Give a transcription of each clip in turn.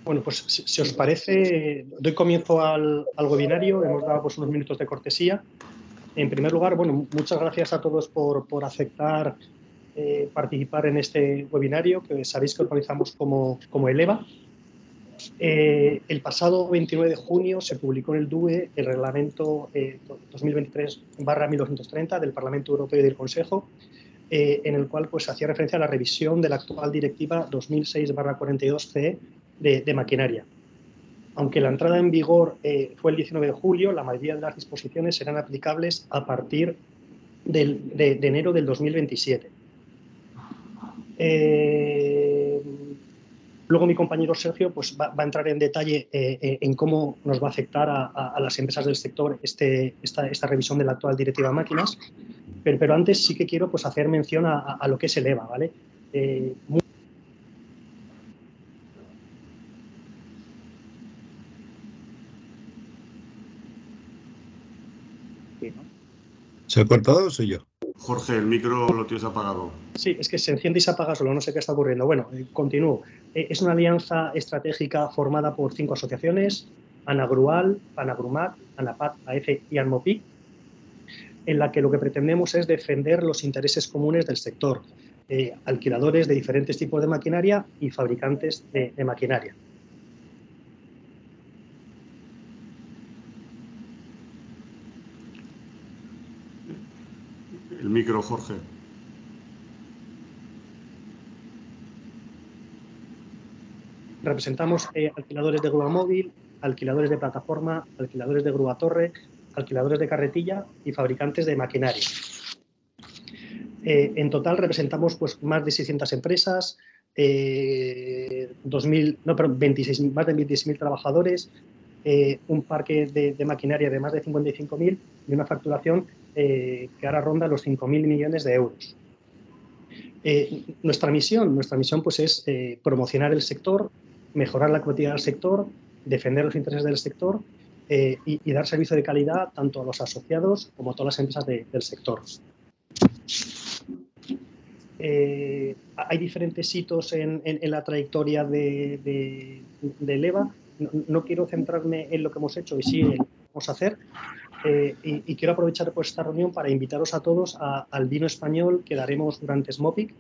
Bueno, pues si os parece, doy comienzo al webinario. Hemos dado pues, unos minutos de cortesía. En primer lugar, bueno, muchas gracias a todos por aceptar participar en este webinario que sabéis que organizamos como Eleva. El pasado 29 de junio se publicó en el DUE el reglamento 2023/1930 del Parlamento Europeo y del Consejo, en el cual pues, hacía referencia a la revisión de la actual directiva 2006/42/CE de maquinaria. Aunque la entrada en vigor fue el 19 de julio, la mayoría de las disposiciones serán aplicables a partir de enero del 2027. Luego mi compañero Sergio pues, va a entrar en detalle en cómo nos va a afectar a las empresas del sector esta revisión de la actual directiva de máquinas, pero antes sí que quiero pues, hacer mención a lo que es el EVA, ¿vale? ¿Se ha cortado o soy yo? Jorge, el micro lo tienes apagado. Sí, es que se enciende y se apaga solo, no sé qué está ocurriendo. Bueno, continúo. Es una alianza estratégica formada por 5 asociaciones, Anagrual, Panagrumat, ANAPAT, AEFE y ANMOPIC, en la que lo que pretendemos es defender los intereses comunes del sector, alquiladores de diferentes tipos de maquinaria y fabricantes de maquinaria. El micro, Jorge. Representamos alquiladores de grúa móvil, alquiladores de plataforma, alquiladores de grúa torre, alquiladores de carretilla y fabricantes de maquinaria. En total representamos pues, más de 600 empresas, más de 26.000 trabajadores, un parque de maquinaria de más de 55.000 y una facturación que ahora ronda los 5.000 millones de euros. Nuestra misión pues, es promocionar el sector, mejorar la competitividad del sector, defender los intereses del sector y dar servicio de calidad tanto a los asociados como a todas las empresas del sector. Hay diferentes hitos en la trayectoria de EVA. No quiero centrarme en lo que hemos hecho y sí en lo que vamos a hacer. Y quiero aprovechar pues, esta reunión para invitaros a todos al vino español que daremos durante SMOPIC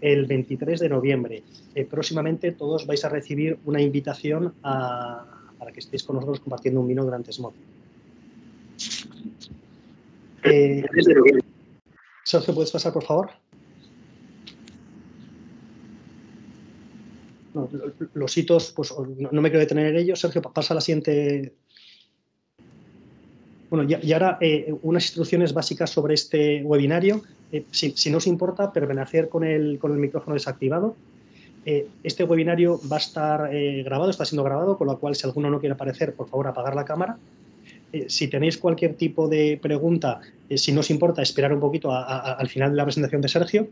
el 23 de noviembre. Próximamente todos vais a recibir una invitación para que estéis con nosotros compartiendo un vino durante SMOPIC. Sergio, ¿puedes pasar, por favor? No, los hitos, pues no me quiero detener en ellos. Sergio, pasa a la siguiente. Bueno, y ahora unas instrucciones básicas sobre este webinario. Si no os importa, permanecer con el micrófono desactivado. Este webinario va a estar grabado, está siendo grabado, con lo cual si alguno no quiere aparecer, por favor, apagar la cámara. Si tenéis cualquier tipo de pregunta, si no os importa, esperar un poquito al final de la presentación de Sergio.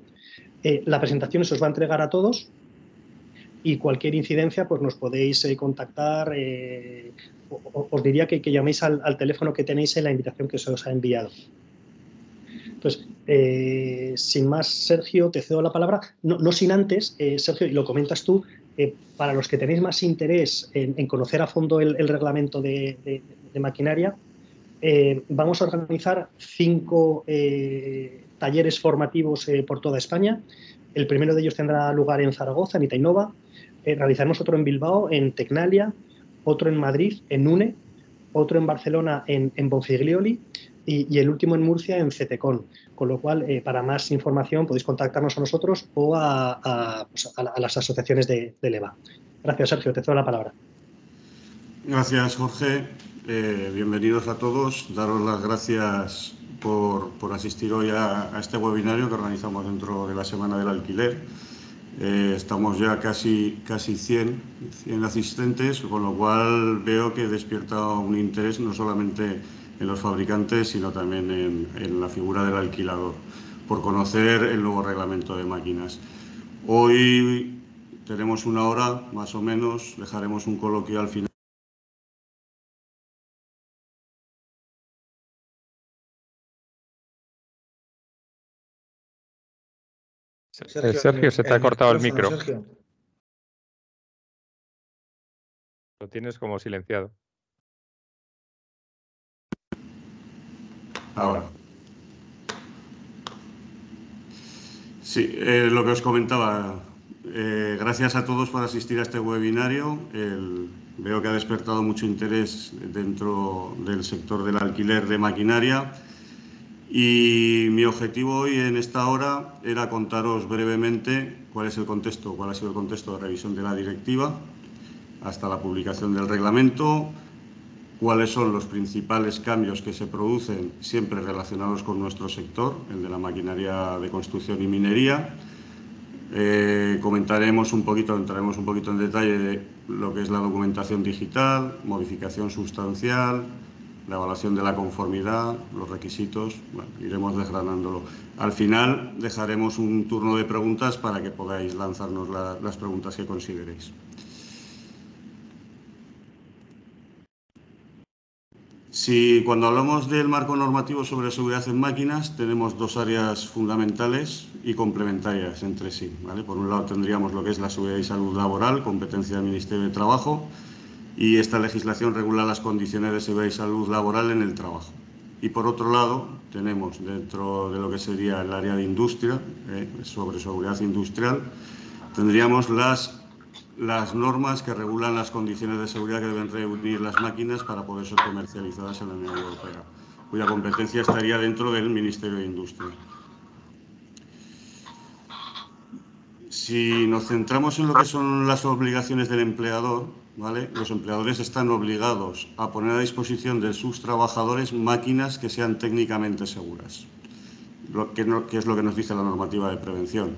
La presentación se os va a entregar a todos. Y cualquier incidencia, pues nos podéis contactar. Os diría que llaméis al teléfono que tenéis en la invitación que se os ha enviado. Entonces, sin más, Sergio, te cedo la palabra. No sin antes, Sergio, y lo comentas tú, para los que tenéis más interés en conocer a fondo el reglamento de maquinaria, vamos a organizar 5 talleres formativos por toda España. El primero de ellos tendrá lugar en Zaragoza, en Itainova. Realizaremos otro en Bilbao, en Tecnalia, otro en Madrid, en UNE, otro en Barcelona, en Bonfiglioli y el último en Murcia, en CETECON. Con lo cual, para más información podéis contactarnos a nosotros o a las asociaciones de EVA. Gracias, Sergio. Te cedo la palabra. Gracias, Jorge. Bienvenidos a todos. Daros las gracias por asistir hoy a este webinario que organizamos dentro de la Semana del Alquiler. Estamos ya casi 100 asistentes, con lo cual veo que despierta un interés no solamente en los fabricantes, sino también en la figura del alquilador, por conocer el nuevo reglamento de máquinas. Hoy tenemos 1 hora, más o menos, dejaremos un coloquio al final. Sergio, se te ha cortado el micro. Sergio. Lo tienes como silenciado. Ahora. Sí, lo que os comentaba. Gracias a todos por asistir a este webinario. Veo que ha despertado mucho interés dentro del sector del alquiler de maquinaria. Y mi objetivo hoy en esta hora era contaros brevemente cuál ha sido el contexto de revisión de la directiva hasta la publicación del reglamento, cuáles son los principales cambios que se producen siempre relacionados con nuestro sector, el de la maquinaria de construcción y minería. Entraremos un poquito en detalle de lo que es la documentación digital, modificación sustancial, la evaluación de la conformidad, los requisitos, bueno, iremos desgranándolo. Al final dejaremos un turno de preguntas para que podáis lanzarnos las preguntas que consideréis. Si cuando hablamos del marco normativo sobre seguridad en máquinas, tenemos dos áreas fundamentales y complementarias entre sí, ¿vale? Por un lado tendríamos lo que es la seguridad y salud laboral, competencia del Ministerio de Trabajo, y esta legislación regula las condiciones de seguridad y salud laboral en el trabajo. Y por otro lado, tenemos dentro de lo que sería el área de industria, sobre seguridad industrial, tendríamos las normas que regulan las condiciones de seguridad que deben reunir las máquinas para poder ser comercializadas en la Unión Europea, cuya competencia estaría dentro del Ministerio de Industria. Si nos centramos en lo que son las obligaciones del empleador, ¿vale? Los empleadores están obligados a poner a disposición de sus trabajadores máquinas que sean técnicamente seguras, que es lo que nos dice la normativa de prevención,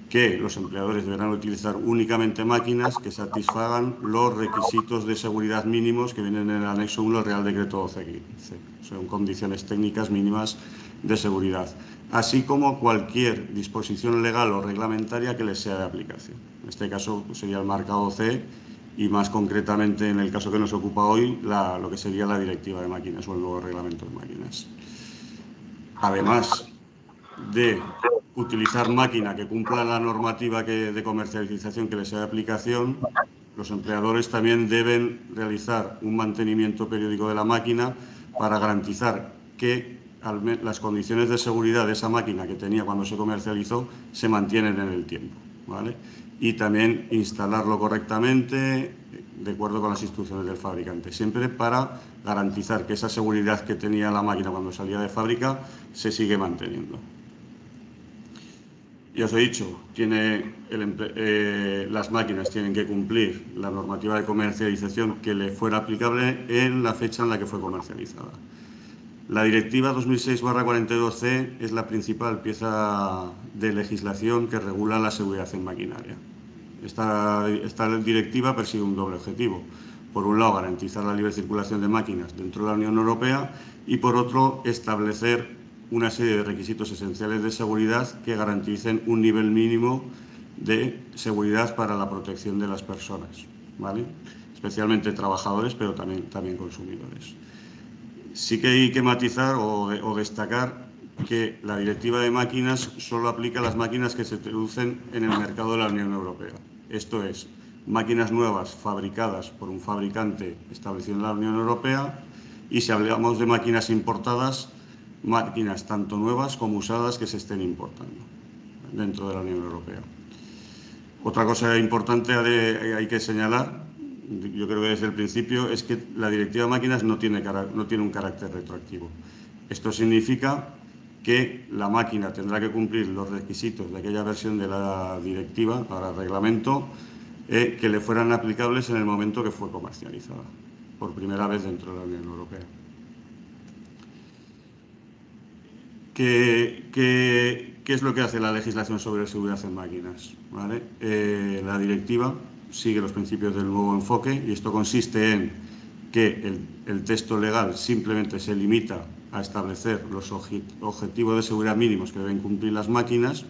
que los empleadores deberán utilizar únicamente máquinas que satisfagan los requisitos de seguridad mínimos que vienen en el anexo 1 del Real Decreto 1215. Son condiciones técnicas mínimas de seguridad, así como cualquier disposición legal o reglamentaria que les sea de aplicación. En este caso sería el marcado C y más concretamente en el caso que nos ocupa hoy lo que sería la Directiva de Máquinas o el nuevo Reglamento de Máquinas. Además de utilizar máquina que cumpla la normativa de comercialización que les sea de aplicación, los empleadores también deben realizar un mantenimiento periódico de la máquina para garantizar que las condiciones de seguridad de esa máquina que tenía cuando se comercializó se mantienen en el tiempo, ¿vale? Y también instalarlo correctamente de acuerdo con las instrucciones del fabricante, siempre para garantizar que esa seguridad que tenía la máquina cuando salía de fábrica se sigue manteniendo. Ya os he dicho, las máquinas tienen que cumplir la normativa de comercialización que le fuera aplicable en la fecha en la que fue comercializada. La Directiva 2006/42C es la principal pieza de legislación que regula la seguridad en maquinaria. Esta directiva persigue un doble objetivo. Por un lado, garantizar la libre circulación de máquinas dentro de la Unión Europea y, por otro, establecer una serie de requisitos esenciales de seguridad que garanticen un nivel mínimo de seguridad para la protección de las personas, ¿vale? Especialmente trabajadores, pero también consumidores. Sí que hay que matizar o destacar que la Directiva de Máquinas solo aplica a las máquinas que se introducen en el mercado de la Unión Europea. Esto es, máquinas nuevas fabricadas por un fabricante establecido en la Unión Europea, y si hablamos de máquinas importadas, máquinas tanto nuevas como usadas que se estén importando dentro de la Unión Europea. Otra cosa importante hay que señalar, yo creo que desde el principio, es que la Directiva de Máquinas no tiene un carácter retroactivo. Esto significa que la máquina tendrá que cumplir los requisitos de aquella versión de la directiva, para el reglamento, que le fueran aplicables en el momento que fue comercializada, por primera vez dentro de la Unión Europea. ¿Qué es lo que hace la legislación sobre seguridad en máquinas? ¿Vale? La directiva sigue los principios del nuevo enfoque, y esto consiste en que el texto legal simplemente se limita a establecer los objetivos de seguridad mínimos que deben cumplir las máquinas,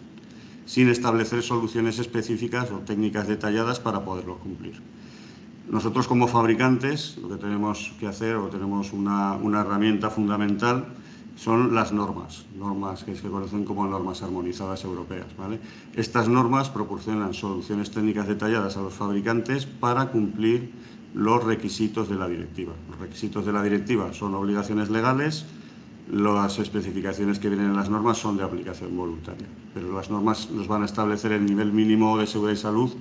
sin establecer soluciones específicas o técnicas detalladas para poderlo cumplir. Nosotros, como fabricantes, lo que tenemos que hacer, o tenemos una herramienta fundamental, son las normas que se conocen como normas armonizadas europeas, ¿vale? Estas normas proporcionan soluciones técnicas detalladas a los fabricantes para cumplir los requisitos de la directiva. Los requisitos de la directiva son obligaciones legales, las especificaciones que vienen en las normas son de aplicación voluntaria, pero las normas nos van a establecer el nivel mínimo de seguridad y salud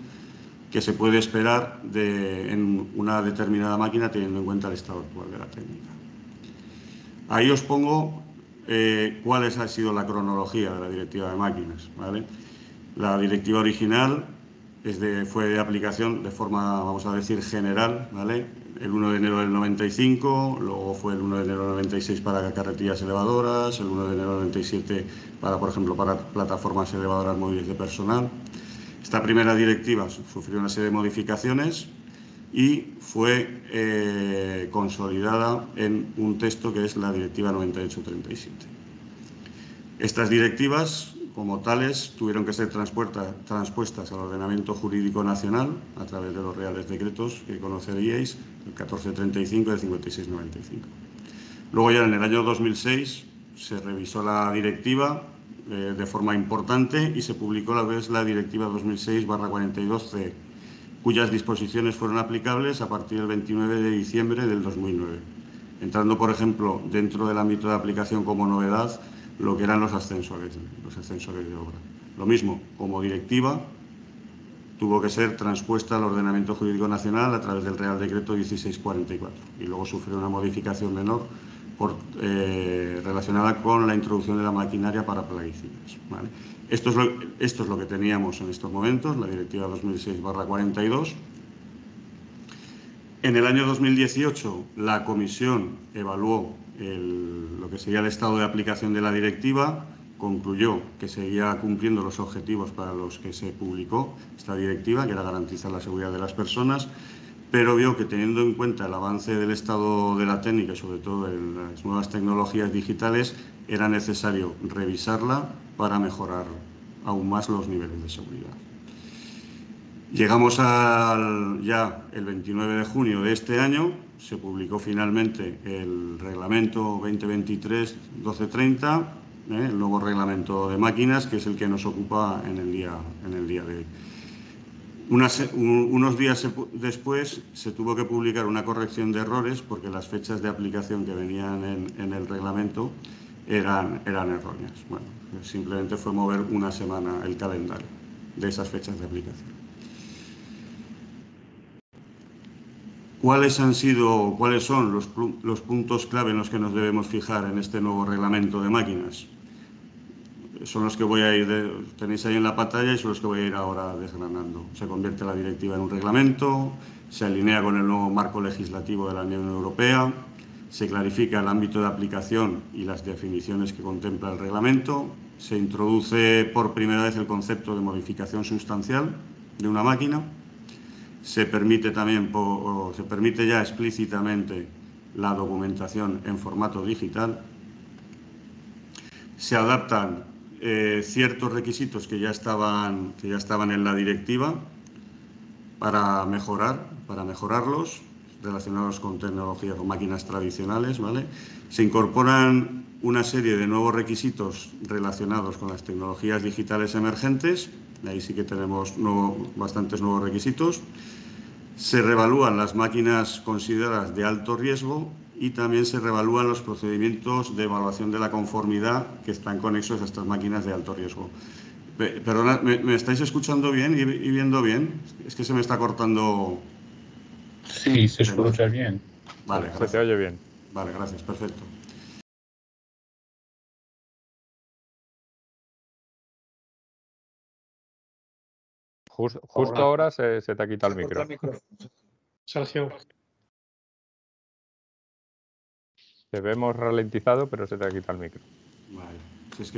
que se puede esperar en una determinada máquina teniendo en cuenta el estado actual de la técnica. Ahí os pongo cuál ha sido la cronología de la directiva de máquinas, ¿vale? La directiva original fue de aplicación de forma, vamos a decir, general, ¿vale? El 1 de enero del 95, luego fue el 1 de enero del 96 para carretillas elevadoras, el 1 de enero del 97 para, por ejemplo, para plataformas elevadoras móviles de personal. Esta primera directiva sufrió una serie de modificaciones y fue consolidada en un texto que es la Directiva 9837. Estas directivas, como tales, tuvieron que ser transpuestas al ordenamiento jurídico nacional a través de los reales decretos que conoceríais, el 1435 y el 5695. Luego ya en el año 2006 se revisó la directiva de forma importante y se publicó la Directiva 2006/42C, cuyas disposiciones fueron aplicables a partir del 29 de diciembre del 2009, entrando, por ejemplo, dentro del ámbito de aplicación como novedad lo que eran los ascensores de obra. Lo mismo, como directiva, tuvo que ser transpuesta al ordenamiento jurídico nacional a través del Real Decreto 1644 y luego sufrió una modificación menor relacionada con la introducción de la maquinaria para plaguicidas, ¿vale? Esto es lo que teníamos en estos momentos, la Directiva 2006/42. En el año 2018, la Comisión evaluó lo que sería el estado de aplicación de la directiva, concluyó que seguía cumpliendo los objetivos para los que se publicó esta directiva, que era garantizar la seguridad de las personas, pero vio que teniendo en cuenta el avance del estado de la técnica y sobre todo en las nuevas tecnologías digitales, era necesario revisarla para mejorar aún más los niveles de seguridad. Llegamos ya el 29 de junio de este año, se publicó finalmente el reglamento 2023-1230, el nuevo reglamento de máquinas, que es el que nos ocupa en el día de hoy. Unos días después se tuvo que publicar una corrección de errores porque las fechas de aplicación que venían en el reglamento eran erróneas. Bueno, simplemente fue mover una semana el calendario de esas fechas de aplicación. ¿Cuáles son los puntos clave en los que nos debemos fijar en este nuevo reglamento de máquinas? Son los que tenéis ahí en la pantalla y son los que voy a ir ahora desgranando. Se convierte la directiva en un reglamento, se alinea con el nuevo marco legislativo de la Unión Europea, se clarifica el ámbito de aplicación y las definiciones que contempla el reglamento, se introduce por primera vez el concepto de modificación sustancial de una máquina, se permite ya explícitamente la documentación en formato digital, se adaptan ciertos requisitos que ya estaban en la directiva para mejorarlos, relacionados con tecnologías o máquinas tradicionales, ¿vale? Se incorporan una serie de nuevos requisitos relacionados con las tecnologías digitales emergentes, ahí sí que tenemos bastantes nuevos requisitos. Se revalúan las máquinas consideradas de alto riesgo y también se revalúan los procedimientos de evaluación de la conformidad que están conexos a estas máquinas de alto riesgo. Perdona, ¿me estáis escuchando bien y viendo bien? Es que se me está cortando. Sí, se escucha bien. Vale, gracias. Se te oye bien. Vale, gracias, perfecto. Justo ahora se te ha quitado el micro. Sergio. Te vemos ralentizado, pero se te ha quitado el micro. Vale. Si es que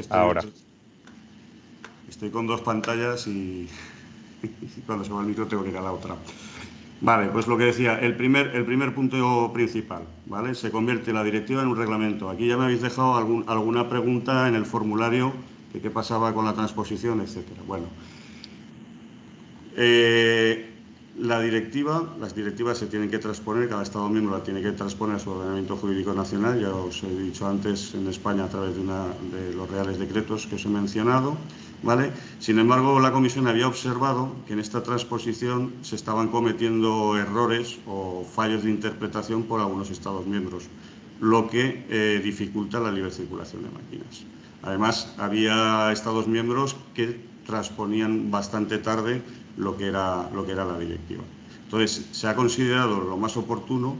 estoy con dos pantallas y cuando se va el micro tengo que ir a la otra. Vale, pues lo que decía, el primer punto principal, ¿vale? Se convierte la directiva en un reglamento. Aquí ya me habéis dejado alguna pregunta en el formulario de qué pasaba con la transposición, etcétera. Bueno, las directivas se tienen que transponer, cada Estado miembro la tiene que transponer a su ordenamiento jurídico nacional, ya os he dicho antes, en España a través de los reales decretos que os he mencionado. ¿vale? Sin embargo, la Comisión había observado que en esta transposición se estaban cometiendo errores o fallos de interpretación por algunos Estados miembros, lo que dificulta la libre circulación de máquinas. Además, había Estados miembros que transponían bastante tarde lo que era la directiva. Entonces, se ha considerado lo más oportuno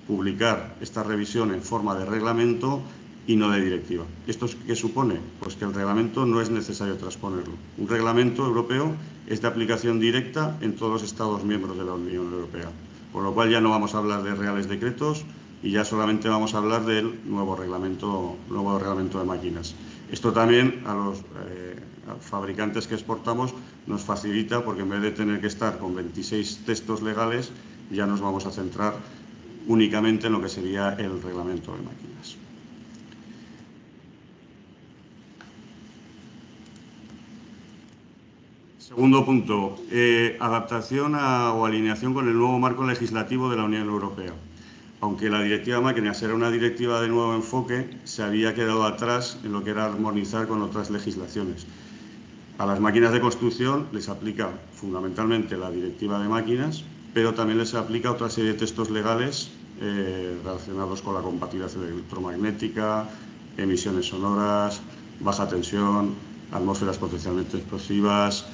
publicar esta revisión en forma de reglamento y no de directiva. ¿Esto qué supone? Pues que el reglamento no es necesario transponerlo. Un reglamento europeo es de aplicación directa en todos los Estados miembros de la Unión Europea, por lo cual ya no vamos a hablar de reales decretos y ya solamente vamos a hablar del nuevo reglamento de máquinas. Esto también a los fabricantes que exportamos nos facilita, porque en vez de tener que estar con 26 textos legales, ya nos vamos a centrar únicamente en lo que sería el reglamento de máquinas. Segundo punto, adaptación o alineación con el nuevo marco legislativo de la Unión Europea. Aunque la directiva máquinas era una directiva de nuevo enfoque, se había quedado atrás en lo que era armonizar con otras legislaciones. A las máquinas de construcción les aplica fundamentalmente la directiva de máquinas, pero también les aplica otra serie de textos legales relacionados con la compatibilidad electromagnética, emisiones sonoras, baja tensión, atmósferas potencialmente explosivas,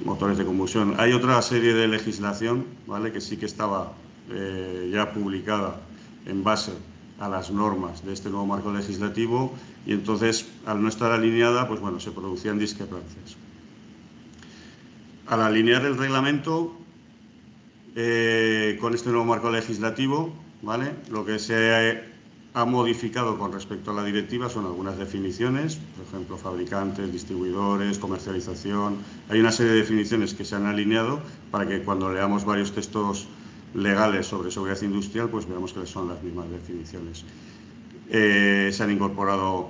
motores de combustión. Hay otra serie de legislación, ¿vale?, que sí que estaba ya publicada en base a las normas de este nuevo marco legislativo, y entonces, al no estar alineada, pues bueno, se producían discrepancias. Al alinear el reglamento con este nuevo marco legislativo, ¿vale?, lo que se ha modificado con respecto a la directiva son algunas definiciones, por ejemplo, fabricantes, distribuidores, comercialización. Hay una serie de definiciones que se han alineado para que cuando leamos varios textos legales sobre seguridad industrial, pues veamos que son las mismas definiciones. Se han incorporado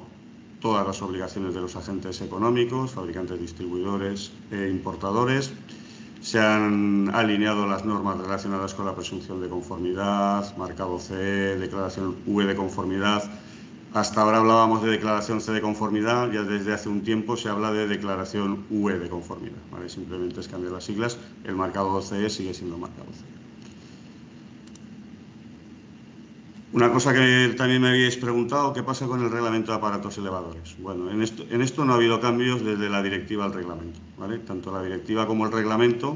todas las obligaciones de los agentes económicos, fabricantes, distribuidores e importadores. Se han alineado las normas relacionadas con la presunción de conformidad, marcado CE, declaración V de conformidad. Hasta ahora hablábamos de declaración C de conformidad, ya desde hace un tiempo se habla de declaración V de conformidad, ¿vale? Simplemente es cambiar las siglas, el marcado CE sigue siendo marcado CE. Una cosa que también me habíais preguntado, ¿qué pasa con el reglamento de aparatos elevadores? Bueno, en esto no ha habido cambios desde la directiva al reglamento, ¿vale? Tanto la directiva como el reglamento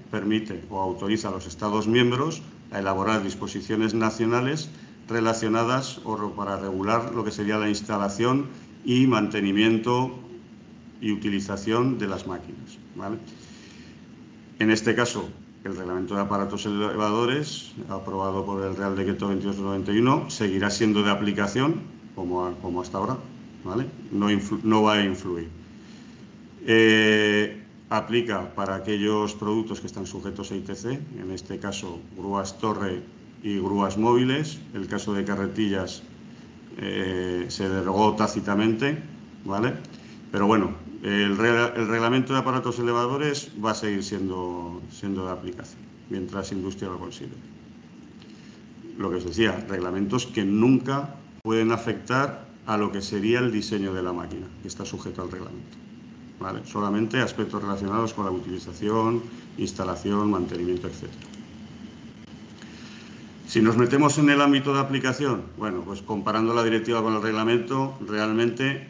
permite o autoriza a los Estados miembros a elaborar disposiciones nacionales relacionadas o para regular lo que sería la instalación y mantenimiento y utilización de las máquinas, ¿vale? En este caso, el reglamento de aparatos elevadores, aprobado por el Real Decreto 2291, seguirá siendo de aplicación, como hasta ahora, ¿vale? No va a influir. Aplica para aquellos productos que están sujetos a ITC, en este caso grúas torre y grúas móviles. El caso de carretillas se derogó tácitamente, ¿vale? Pero bueno, el reglamento de aparatos elevadores va a seguir siendo de aplicación, mientras industria lo considere. Lo que os decía, reglamentos que nunca pueden afectar a lo que sería el diseño de la máquina, que está sujeto al reglamento, ¿vale? Solamente aspectos relacionados con la utilización, instalación, mantenimiento, etc. Si nos metemos en el ámbito de aplicación, bueno, pues comparando la directiva con el reglamento, realmente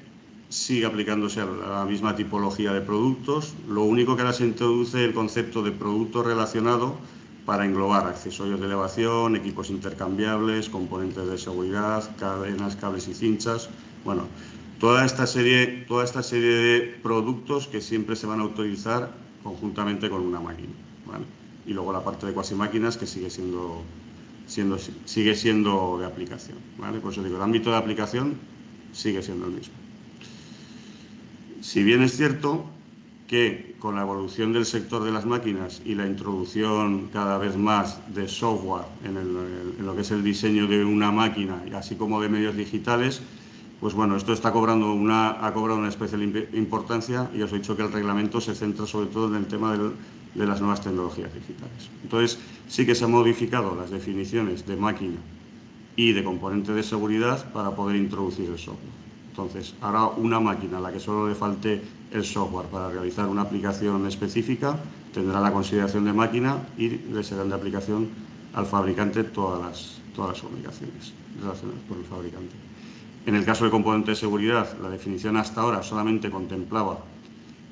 sigue aplicándose a la misma tipología de productos. Lo único que ahora se introduce el concepto de producto relacionado para englobar accesorios de elevación, equipos intercambiables, componentes de seguridad, cadenas, cables y cinchas. Bueno, toda esta serie de productos que siempre se van a autorizar conjuntamente con una máquina, ¿vale? Y luego la parte de cuasimáquinas, que sigue siendo de aplicación, ¿vale? Por eso digo, el ámbito de aplicación sigue siendo el mismo. Si bien es cierto que con la evolución del sector de las máquinas y la introducción cada vez más de software en lo que es el diseño de una máquina, así como de medios digitales, pues bueno, esto ha cobrado una especial importancia, y os he dicho que el reglamento se centra sobre todo en el tema de las nuevas tecnologías digitales. Entonces, sí que se han modificado las definiciones de máquina y de componente de seguridad para poder introducir el software. Entonces, ahora una máquina a la que solo le falte el software para realizar una aplicación específica tendrá la consideración de máquina y le serán de aplicación al fabricante todas las obligaciones relacionadas por el fabricante. En el caso del componente de seguridad, la definición hasta ahora solamente contemplaba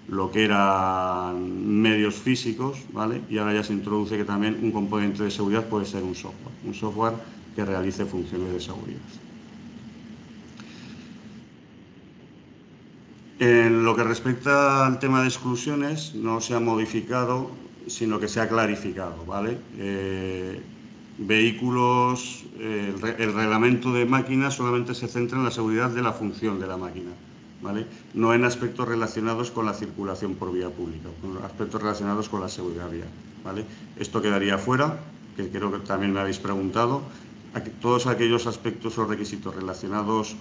lo que eran medios físicos, ¿vale? Y ahora ya se introduce que también un componente de seguridad puede ser un software que realice funciones de seguridad. En lo que respecta al tema de exclusiones, no se ha modificado, sino que se ha clarificado, ¿vale? Vehículos, el reglamento de máquinas solamente se centra en la seguridad de la función de la máquina, ¿vale? No en aspectos relacionados con la circulación por vía pública, con aspectos relacionados con la seguridad vial, ¿vale? Esto quedaría fuera, que creo que también me habéis preguntado. Todos aquellos aspectos o requisitos relacionados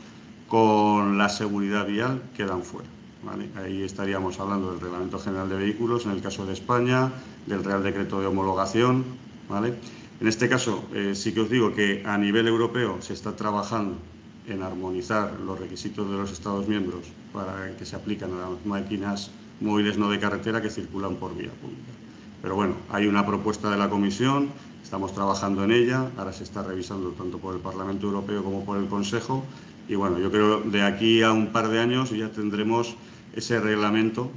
con la seguridad vial quedan fuera, ¿vale? Ahí estaríamos hablando del Reglamento General de Vehículos, en el caso de España, del Real Decreto de Homologación, ¿vale? En este caso, sí que os digo que a nivel europeo se está trabajando en armonizar los requisitos de los Estados miembros para que se apliquen a las máquinas móviles no de carretera que circulan por vía pública. Pero bueno, hay una propuesta de la Comisión, estamos trabajando en ella, ahora se está revisando tanto por el Parlamento Europeo como por el Consejo, y bueno, yo creo que de aquí a un par de años ya tendremos ese reglamento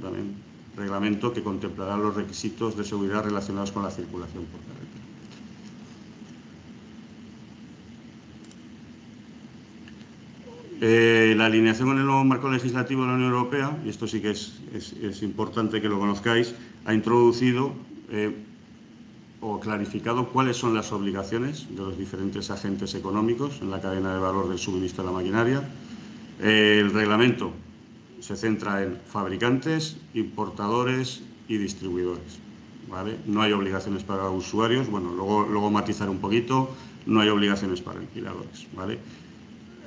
que contemplará los requisitos de seguridad relacionados con la circulación por carretera. La alineación con el nuevo marco legislativo de la Unión Europea, y esto sí que es importante que lo conozcáis, ha introducido o clarificado cuáles son las obligaciones de los diferentes agentes económicos en la cadena de valor del suministro de la maquinaria. El reglamento se centra en fabricantes, importadores y distribuidores, ¿vale? No hay obligaciones para usuarios, bueno, luego matizar un poquito, no hay obligaciones para alquiladores, ¿vale?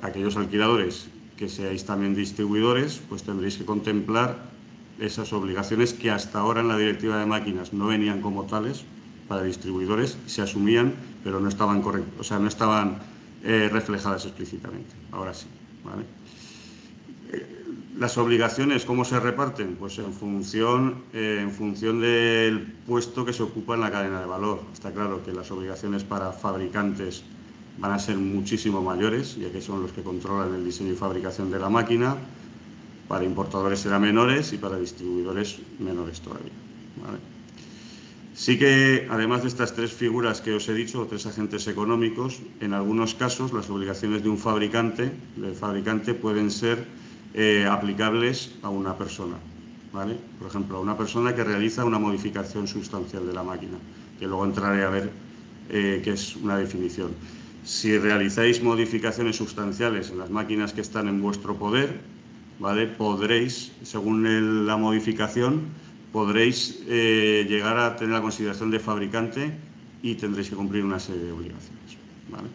Aquellos alquiladores que seáis también distribuidores, pues tendréis que contemplar esas obligaciones que hasta ahora en la Directiva de Máquinas no venían como tales para distribuidores, se asumían, pero no estaban reflejadas explícitamente. Ahora sí, ¿vale? Las obligaciones, ¿cómo se reparten? Pues en función del puesto que se ocupa en la cadena de valor. Está claro que las obligaciones para fabricantes van a ser muchísimo mayores, ya que son los que controlan el diseño y fabricación de la máquina. Para importadores serán menores y para distribuidores menores todavía, ¿vale? Sí que, además de estas tres figuras que os he dicho, o tres agentes económicos, en algunos casos las obligaciones de un fabricante pueden ser aplicables a una persona, ¿vale? Por ejemplo, a una persona que realiza una modificación sustancial de la máquina, que luego entraré a ver qué es una definición. Si realizáis modificaciones sustanciales en las máquinas que están en vuestro poder, ¿vale? Podréis, según la modificación, podréis llegar a tener la consideración de fabricante y tendréis que cumplir una serie de obligaciones, ¿vale?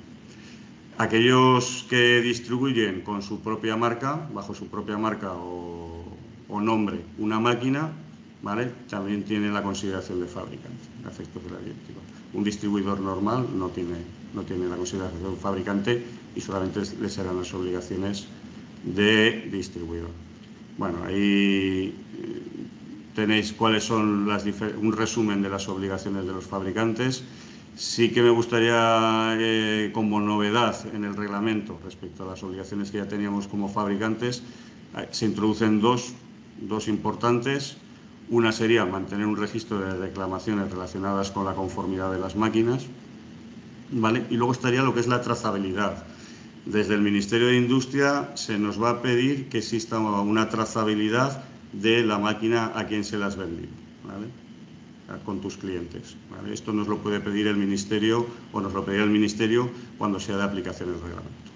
Aquellos que distribuyen con su propia marca, bajo su propia marca o nombre, una máquina, ¿vale? También tienen la consideración de fabricante, a efectos de la directiva. Un distribuidor normal no tiene la consideración de fabricante y solamente le serán las obligaciones de distribuidor. Bueno, ahí tenéis cuáles son un resumen de las obligaciones de los fabricantes. Sí que me gustaría, como novedad en el reglamento respecto a las obligaciones que ya teníamos como fabricantes, se introducen dos importantes. Una sería mantener un registro de reclamaciones relacionadas con la conformidad de las máquinas, ¿vale? Y luego estaría lo que es la trazabilidad. Desde el Ministerio de Industria se nos va a pedir que exista una trazabilidad de la máquina a quien se la has vendido, ¿vale? Con tus clientes, ¿vale? Esto nos lo puede pedir el Ministerio o nos lo pedirá el Ministerio cuando sea de aplicación el reglamento.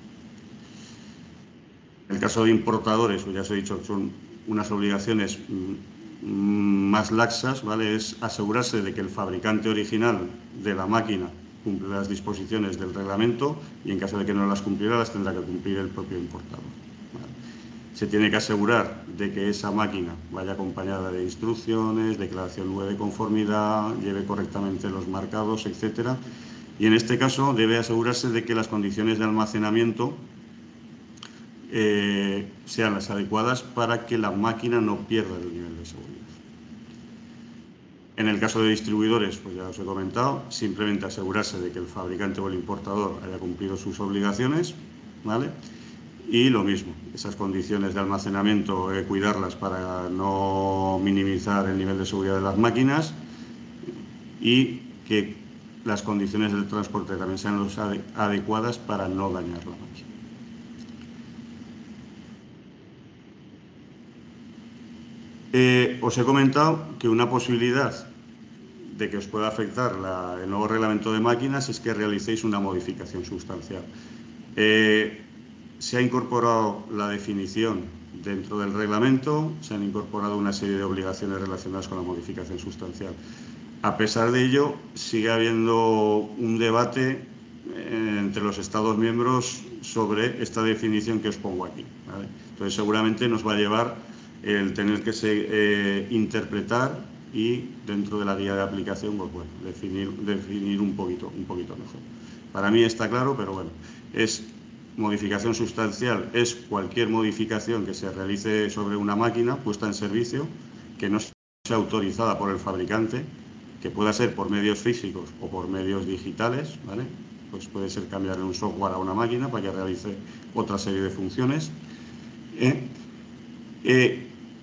En el caso de importadores, pues ya os he dicho, son unas obligaciones más laxas, ¿vale? Es asegurarse de que el fabricante original de la máquina cumple las disposiciones del reglamento y en caso de que no las cumpliera las tendrá que cumplir el propio importador, ¿vale? Se tiene que asegurar de que esa máquina vaya acompañada de instrucciones, declaración 9 de conformidad, lleve correctamente los marcados, etcétera. Y en este caso debe asegurarse de que las condiciones de almacenamiento sean las adecuadas para que la máquina no pierda el nivel de seguridad. En el caso de distribuidores, pues ya os he comentado, simplemente asegurarse de que el fabricante o el importador haya cumplido sus obligaciones, ¿vale? Y lo mismo, esas condiciones de almacenamiento, cuidarlas para no minimizar el nivel de seguridad de las máquinas y que las condiciones del transporte también sean las adecuadas para no dañar la máquina. Os he comentado que una posibilidad de que os pueda afectar el nuevo reglamento de máquinas es que realicéis una modificación sustancial. Se ha incorporado la definición dentro del reglamento, se han incorporado una serie de obligaciones relacionadas con la modificación sustancial. A pesar de ello, sigue habiendo un debate entre los Estados miembros sobre esta definición que os pongo aquí, ¿vale? Entonces, seguramente nos va a llevar el tener que interpretar y dentro de la guía de aplicación, pues bueno, definir un poquito mejor. Para mí está claro, pero bueno, es modificación sustancial, es cualquier modificación que se realice sobre una máquina puesta en servicio, que no sea autorizada por el fabricante, que pueda ser por medios físicos o por medios digitales, ¿vale? Pues puede ser cambiar un software a una máquina para que realice otra serie de funciones.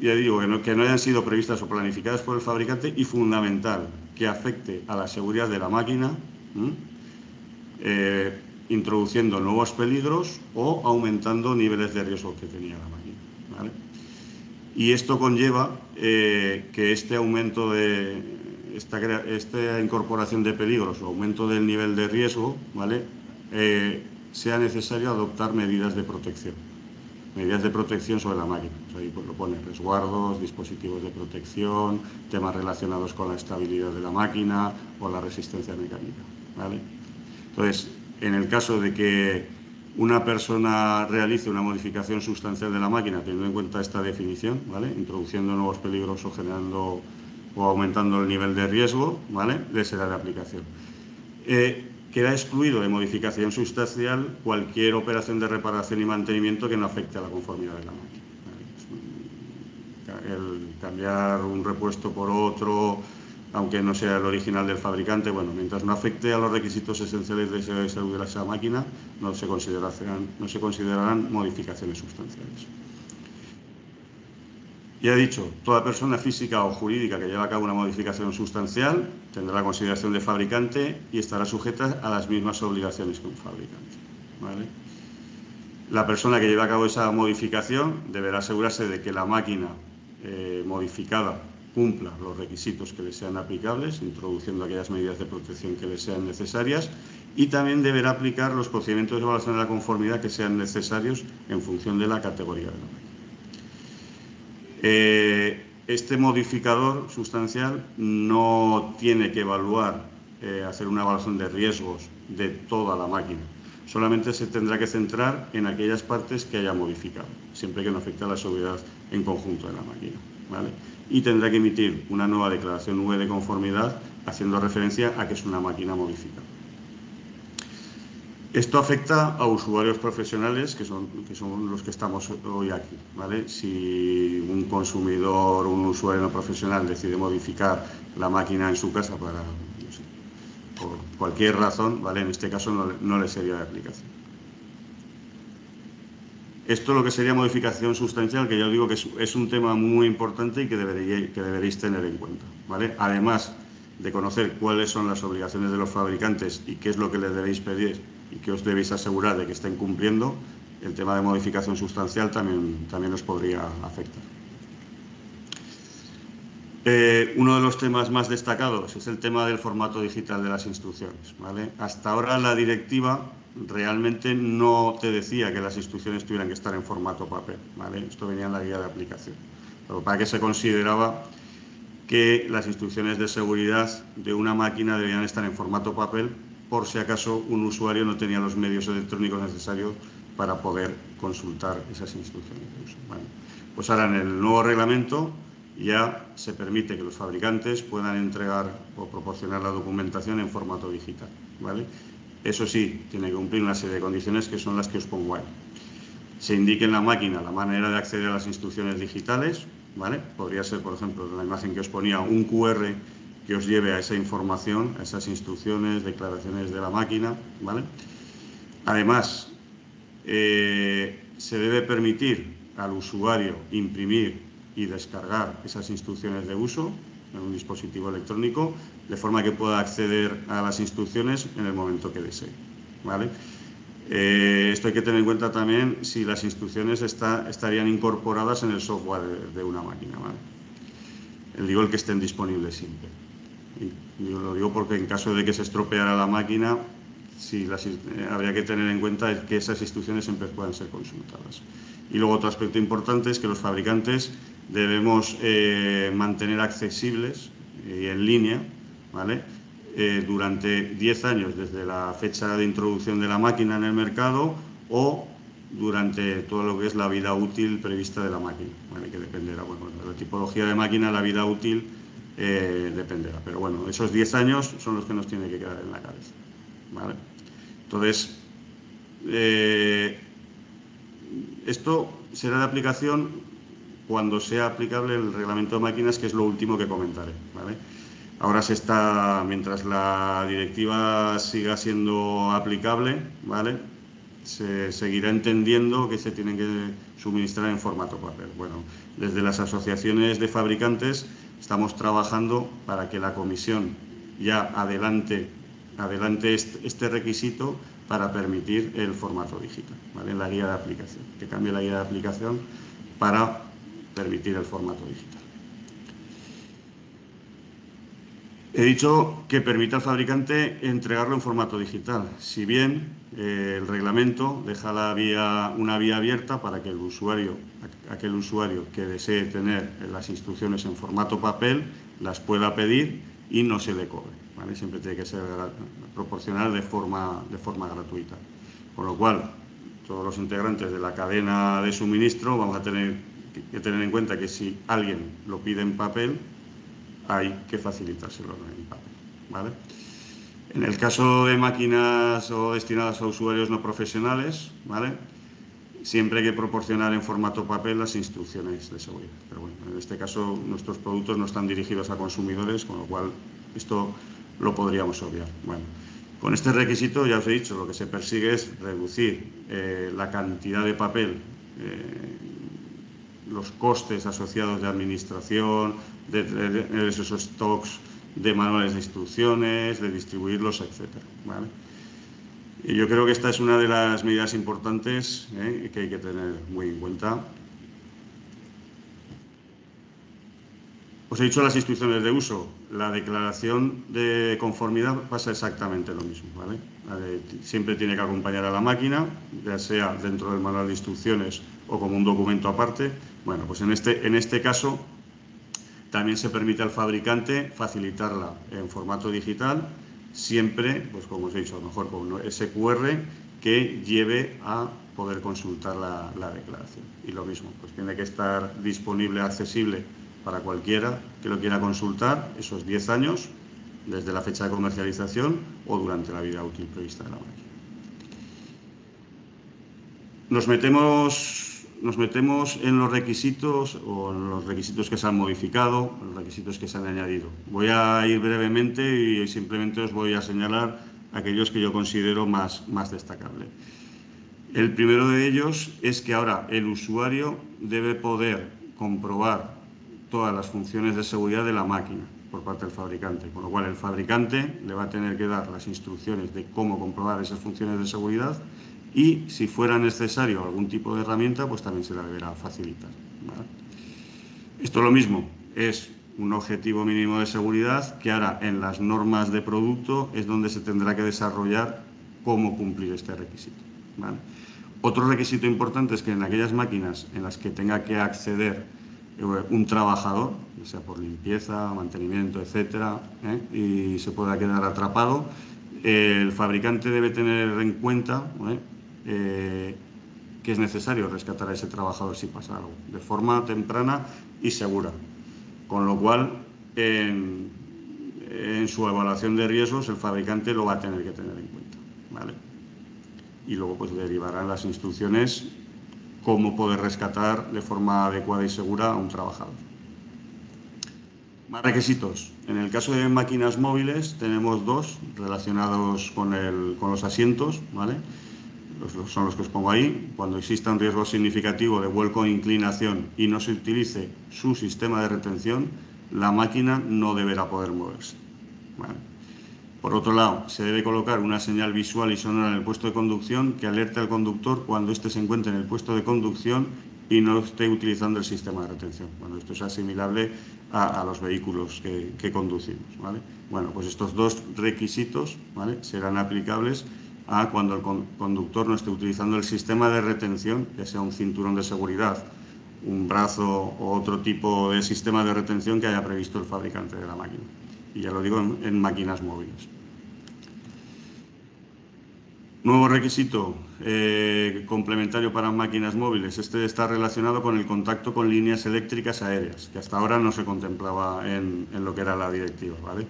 Ya digo, que no hayan sido previstas o planificadas por el fabricante y fundamental, que afecte a la seguridad de la máquina, introduciendo nuevos peligros o aumentando niveles de riesgo que tenía la máquina, ¿vale? Y esto conlleva que este aumento de esta incorporación de peligros o aumento del nivel de riesgo, ¿vale? Sea necesario adoptar medidas de protección. Medidas de protección sobre la máquina. O sea, ahí pues lo pone: resguardos, dispositivos de protección, temas relacionados con la estabilidad de la máquina o la resistencia mecánica, ¿vale? Entonces, en el caso de que una persona realice una modificación sustancial de la máquina, teniendo en cuenta esta definición, ¿vale? Introduciendo nuevos peligros o generando o aumentando el nivel de riesgo, ¿vale? Le será de aplicación. Queda excluido de modificación sustancial cualquier operación de reparación y mantenimiento que no afecte a la conformidad de la máquina. El cambiar un repuesto por otro, aunque no sea el original del fabricante, bueno, mientras no afecte a los requisitos esenciales de salud de esa máquina, no se considerarán modificaciones sustanciales. Ya he dicho, toda persona física o jurídica que lleve a cabo una modificación sustancial tendrá la consideración de fabricante y estará sujeta a las mismas obligaciones que un fabricante, ¿vale? La persona que lleve a cabo esa modificación deberá asegurarse de que la máquina modificada cumpla los requisitos que le sean aplicables, introduciendo aquellas medidas de protección que le sean necesarias, y también deberá aplicar los procedimientos de evaluación de la conformidad que sean necesarios en función de la categoría de la máquina. Este modificador sustancial no tiene que evaluar, hacer una evaluación de riesgos de toda la máquina. Solamente se tendrá que centrar en aquellas partes que haya modificado, siempre que no afecte a la seguridad en conjunto de la máquina, ¿vale? Y tendrá que emitir una nueva declaración UE de conformidad haciendo referencia a que es una máquina modificada. Esto afecta a usuarios profesionales que son los que estamos hoy aquí, ¿vale? Si un consumidor, un usuario no profesional decide modificar la máquina en su casa para, no sé, por cualquier razón, ¿vale? En este caso no le sería de aplicación. Esto lo que sería modificación sustancial, que ya os digo que es un tema muy importante y que deberéis tener en cuenta, ¿vale? Además de conocer cuáles son las obligaciones de los fabricantes y qué es lo que les debéis pedir y que os debéis asegurar de que estén cumpliendo, el tema de modificación sustancial también os podría afectar. Uno de los temas más destacados es el tema del formato digital de las instrucciones, ¿vale? Hasta ahora la directiva realmente no te decía que las instrucciones tuvieran que estar en formato papel, ¿vale? Esto venía en la guía de aplicación. Pero para que se consideraba que las instrucciones de seguridad de una máquina debían estar en formato papel por si acaso un usuario no tenía los medios electrónicos necesarios para poder consultar esas instrucciones de uso. Bueno, pues ahora en el nuevo reglamento ya se permite que los fabricantes puedan entregar o proporcionar la documentación en formato digital, ¿vale? Eso sí, tiene que cumplir una serie de condiciones que son las que os pongo ahí. se indique en la máquina la manera de acceder a las instrucciones digitales, ¿vale? Podría ser, por ejemplo, en la imagen que os ponía, un QR que os lleve a esa información, a esas instrucciones, declaraciones de la máquina, ¿vale? Además, se debe permitir al usuario imprimir y descargar esas instrucciones de uso en un dispositivo electrónico, de forma que pueda acceder a las instrucciones en el momento que desee, ¿vale? Esto hay que tener en cuenta también si las instrucciones estarían incorporadas en el software de una máquina, ¿vale? Digo el que estén disponibles siempre. Y yo lo digo porque en caso de que se estropeara la máquina, habría que tener en cuenta que esas instrucciones siempre puedan ser consultadas. Y luego otro aspecto importante es que los fabricantes debemos mantener accesibles y en línea, ¿vale? Durante 10 años desde la fecha de introducción de la máquina en el mercado o durante todo lo que es la vida útil prevista de la máquina, ¿vale? Que dependerá, bueno, de la tipología de máquina, la vida útil dependerá. Pero bueno, esos 10 años son los que nos tiene que quedar en la cabeza, ¿vale? Entonces, esto será de aplicación cuando sea aplicable el reglamento de máquinas, que es lo último que comentaré, ¿vale? Ahora mientras la directiva siga siendo aplicable, ¿vale? Se seguirá entendiendo que se tienen que suministrar en formato papel. Bueno, desde las asociaciones de fabricantes estamos trabajando para que la comisión ya adelante este requisito para permitir el formato digital, ¿vale? En la guía de aplicación, que cambie la guía de aplicación para permitir el formato digital. He dicho que permita al fabricante entregarlo en formato digital, si bien el reglamento deja una vía abierta para que aquel usuario que desee tener las instrucciones en formato papel las pueda pedir y no se le cobre, ¿vale? Siempre tiene que ser proporcional de forma gratuita. Con lo cual, todos los integrantes de la cadena de suministro vamos a tener que tener en cuenta que si alguien lo pide en papel, hay que facilitárselo en papel, ¿vale? En el caso de máquinas o destinadas a usuarios no profesionales, ¿vale? Siempre hay que proporcionar en formato papel las instrucciones de seguridad. Pero bueno, en este caso nuestros productos no están dirigidos a consumidores, con lo cual esto lo podríamos obviar. Bueno, con este requisito, ya os he dicho, lo que se persigue es reducir la cantidad de papel, los costes asociados de administración, de tener esos stocks de manuales de instrucciones, de distribuirlos, etcétera, ¿vale? Y yo creo que esta es una de las medidas importantes que hay que tener muy en cuenta. Os he dicho las instrucciones de uso. La declaración de conformidad pasa exactamente lo mismo, ¿vale? Siempre tiene que acompañar a la máquina, ya sea dentro del manual de instrucciones o como un documento aparte. Bueno, pues en este caso también se permite al fabricante facilitarla en formato digital, siempre, pues como os he dicho, a lo mejor con ese QR que lleve a poder consultar la declaración. Y lo mismo, pues tiene que estar disponible, accesible para cualquiera que lo quiera consultar esos 10 años, desde la fecha de comercialización o durante la vida útil prevista de la máquina. Nos metemos en los requisitos o en los requisitos que se han modificado, en los requisitos que se han añadido. Voy a ir brevemente y simplemente os voy a señalar aquellos que yo considero más destacables. El primero de ellos es que ahora el usuario debe poder comprobar todas las funciones de seguridad de la máquina por parte del fabricante, con lo cual el fabricante le va a tener que dar las instrucciones de cómo comprobar esas funciones de seguridad y, si fuera necesario algún tipo de herramienta, pues también se la deberá facilitar, ¿vale? Esto lo mismo, es un objetivo mínimo de seguridad que ahora en las normas de producto es donde se tendrá que desarrollar cómo cumplir este requisito, ¿vale? Otro requisito importante es que en aquellas máquinas en las que tenga que acceder un trabajador, ya sea por limpieza, mantenimiento, etcétera, y se pueda quedar atrapado, el fabricante debe tener en cuenta que es necesario rescatar a ese trabajador si pasa algo, de forma temprana y segura. Con lo cual, en su evaluación de riesgos, el fabricante lo va a tener que tener en cuenta, ¿vale? Y luego pues derivarán las instrucciones cómo poder rescatar de forma adecuada y segura a un trabajador. Más requisitos. En el caso de máquinas móviles tenemos dos relacionados con los asientos, ¿vale? Son los que os pongo ahí. Cuando exista un riesgo significativo de vuelco o inclinación y no se utilice su sistema de retención, la máquina no deberá poder moverse, ¿vale? Por otro lado, se debe colocar una señal visual y sonora en el puesto de conducción que alerte al conductor cuando éste se encuentre en el puesto de conducción y no esté utilizando el sistema de retención. Bueno, esto es asimilable a los vehículos que conducimos, ¿vale? Bueno, pues estos dos requisitos, ¿vale?, serán aplicables a cuando el conductor no esté utilizando el sistema de retención, ya sea un cinturón de seguridad, un brazo o otro tipo de sistema de retención que haya previsto el fabricante de la máquina. Y ya lo digo en máquinas móviles. Nuevo requisito complementario para máquinas móviles. Este está relacionado con el contacto con líneas eléctricas aéreas, que hasta ahora no se contemplaba en lo que era la directiva, ¿vale?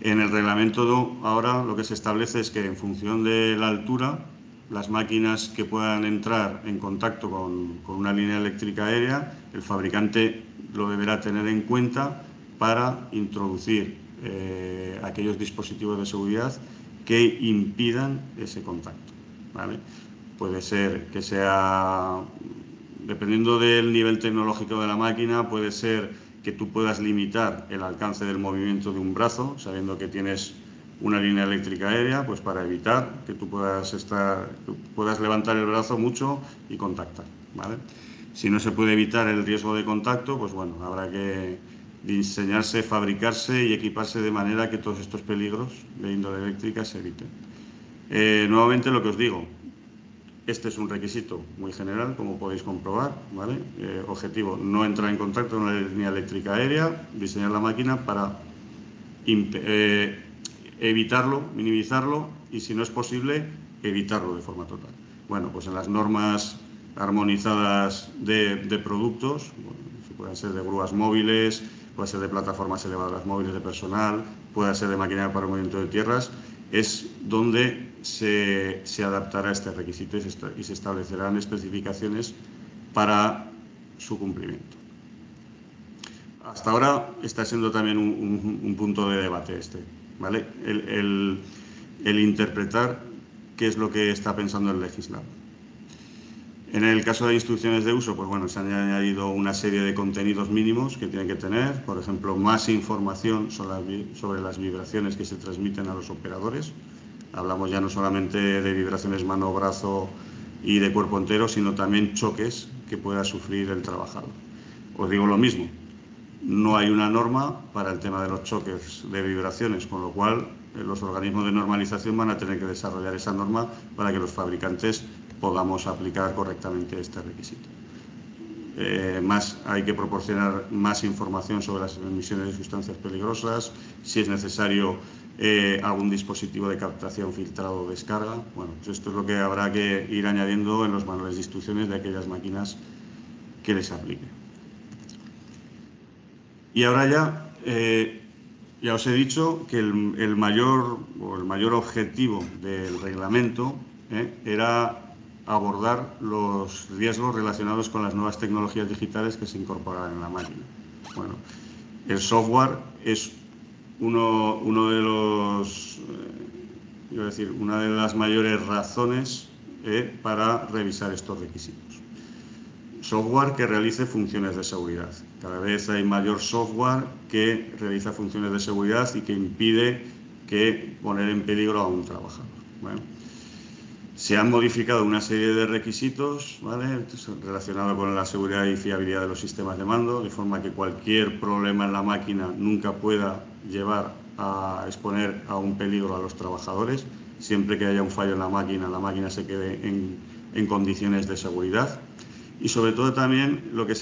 En el reglamento ahora lo que se establece es que en función de la altura, las máquinas que puedan entrar en contacto con una línea eléctrica aérea, el fabricante lo deberá tener en cuenta para introducir aquellos dispositivos de seguridad que impidan ese contacto, ¿vale? Puede ser que sea, dependiendo del nivel tecnológico de la máquina, puede ser que tú puedas limitar el alcance del movimiento de un brazo, sabiendo que tienes una línea eléctrica aérea, pues para evitar que tú puedas levantar el brazo mucho y contactar, ¿vale? Si no se puede evitar el riesgo de contacto, pues bueno, habrá que diseñarse, fabricarse y equiparse de manera que todos estos peligros de índole eléctrica se eviten. Nuevamente lo que os digo, este es un requisito muy general, como podéis comprobar, ¿vale? Objetivo, no entrar en contacto con la línea eléctrica aérea, diseñar la máquina para evitarlo, minimizarlo y, si no es posible, evitarlo de forma total. Bueno, pues en las normas armonizadas de productos, bueno, pueden ser de grúas móviles, puede ser de plataformas elevadoras móviles de personal, puede ser de maquinaria para el movimiento de tierras, es donde se adaptará este requisito y se establecerán especificaciones para su cumplimiento. Hasta ahora está siendo también un punto de debate ¿vale? El interpretar qué es lo que está pensando el legislador. En el caso de instrucciones de uso, pues bueno, se han añadido una serie de contenidos mínimos que tienen que tener, por ejemplo, más información sobre las vibraciones que se transmiten a los operadores. Hablamos ya no solamente de vibraciones mano-brazo y de cuerpo entero, sino también choques que pueda sufrir el trabajador. Os digo lo mismo, no hay una norma para el tema de los choques de vibraciones, con lo cual los organismos de normalización van a tener que desarrollar esa norma para que los fabricantes podamos aplicar correctamente este requisito. Hay que proporcionar más información sobre las emisiones de sustancias peligrosas, si es necesario algún dispositivo de captación, filtrado o descarga. Bueno, pues esto es lo que habrá que ir añadiendo en los manuales de instrucciones de aquellas máquinas que les aplique. Y ahora ya os he dicho que el mayor objetivo del reglamento era abordar los riesgos relacionados con las nuevas tecnologías digitales que se incorporarán en la máquina. Bueno, el software es una de las mayores razones para revisar estos requisitos. Software que realice funciones de seguridad. Cada vez hay mayor software que realiza funciones de seguridad y que impide poner en peligro a un trabajador. Bueno, se han modificado una serie de requisitos, ¿vale?, relacionados con la seguridad y fiabilidad de los sistemas de mando, de forma que cualquier problema en la máquina nunca pueda llevar a exponer a un peligro a los trabajadores. Siempre que haya un fallo en la máquina se quede en condiciones de seguridad. Y sobre todo también lo que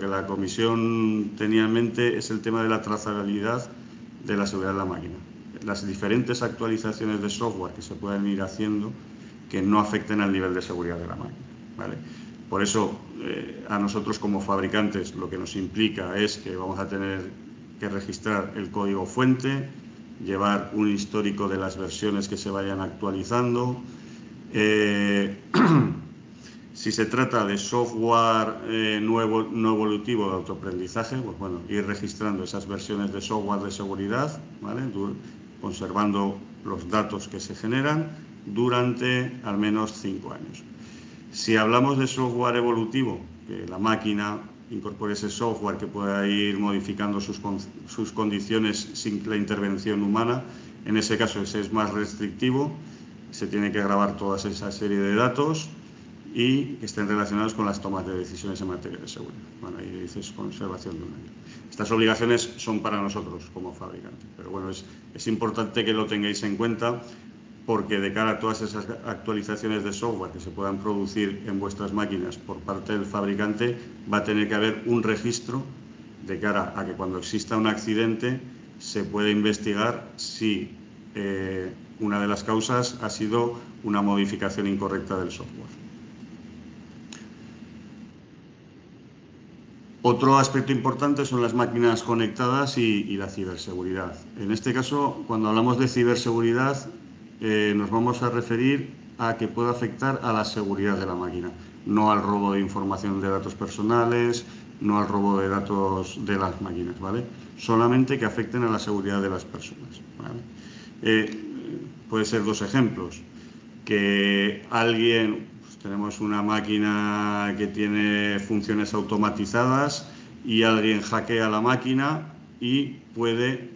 la comisión tenía en mente es el tema de la trazabilidad de la seguridad de la máquina. Las diferentes actualizaciones de software que se pueden ir haciendo que no afecten al nivel de seguridad de la máquina, ¿vale? Por eso, a nosotros como fabricantes lo que nos implica es que vamos a tener que registrar el código fuente, llevar un histórico de las versiones que se vayan actualizando, Si se trata de software no evolutivo de autoaprendizaje, pues bueno, ir registrando esas versiones de software de seguridad, ¿vale? Conservando los datos que se generan durante al menos 5 años. Si hablamos de software evolutivo, que la máquina incorpore ese software que pueda ir modificando sus condiciones sin la intervención humana, en ese caso ese es más restrictivo, se tiene que grabar toda esa serie de datos y que estén relacionados con las tomas de decisiones en materia de seguridad. Bueno, ahí dices conservación de un año. Estas obligaciones son para nosotros como fabricante, pero bueno, es importante que lo tengáis en cuenta porque de cara a todas esas actualizaciones de software que se puedan producir en vuestras máquinas por parte del fabricante, va a tener que haber un registro de cara a que cuando exista un accidente se pueda investigar si una de las causas ha sido una modificación incorrecta del software. Otro aspecto importante son las máquinas conectadas y la ciberseguridad. En este caso, cuando hablamos de ciberseguridad, nos vamos a referir a que pueda afectar a la seguridad de la máquina, no al robo de información de datos personales, no al robo de datos de las máquinas, ¿vale? Solamente que afecten a la seguridad de las personas, ¿vale? Puede ser 2 ejemplos. Que alguien, pues tenemos una máquina que tiene funciones automatizadas y alguien hackea la máquina y puede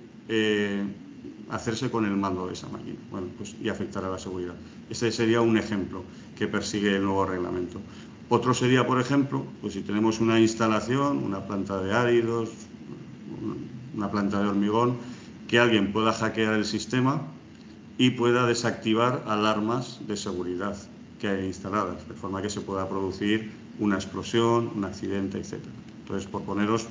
hacerse con el mando de esa máquina, bueno, pues, y afectar a la seguridad. Ese sería un ejemplo que persigue el nuevo reglamento. Otro sería, por ejemplo, pues si tenemos una instalación, una planta de áridos, una planta de hormigón, que alguien pueda hackear el sistema y pueda desactivar alarmas de seguridad que hay instaladas, de forma que se pueda producir una explosión, un accidente, etc. Entonces, por poneros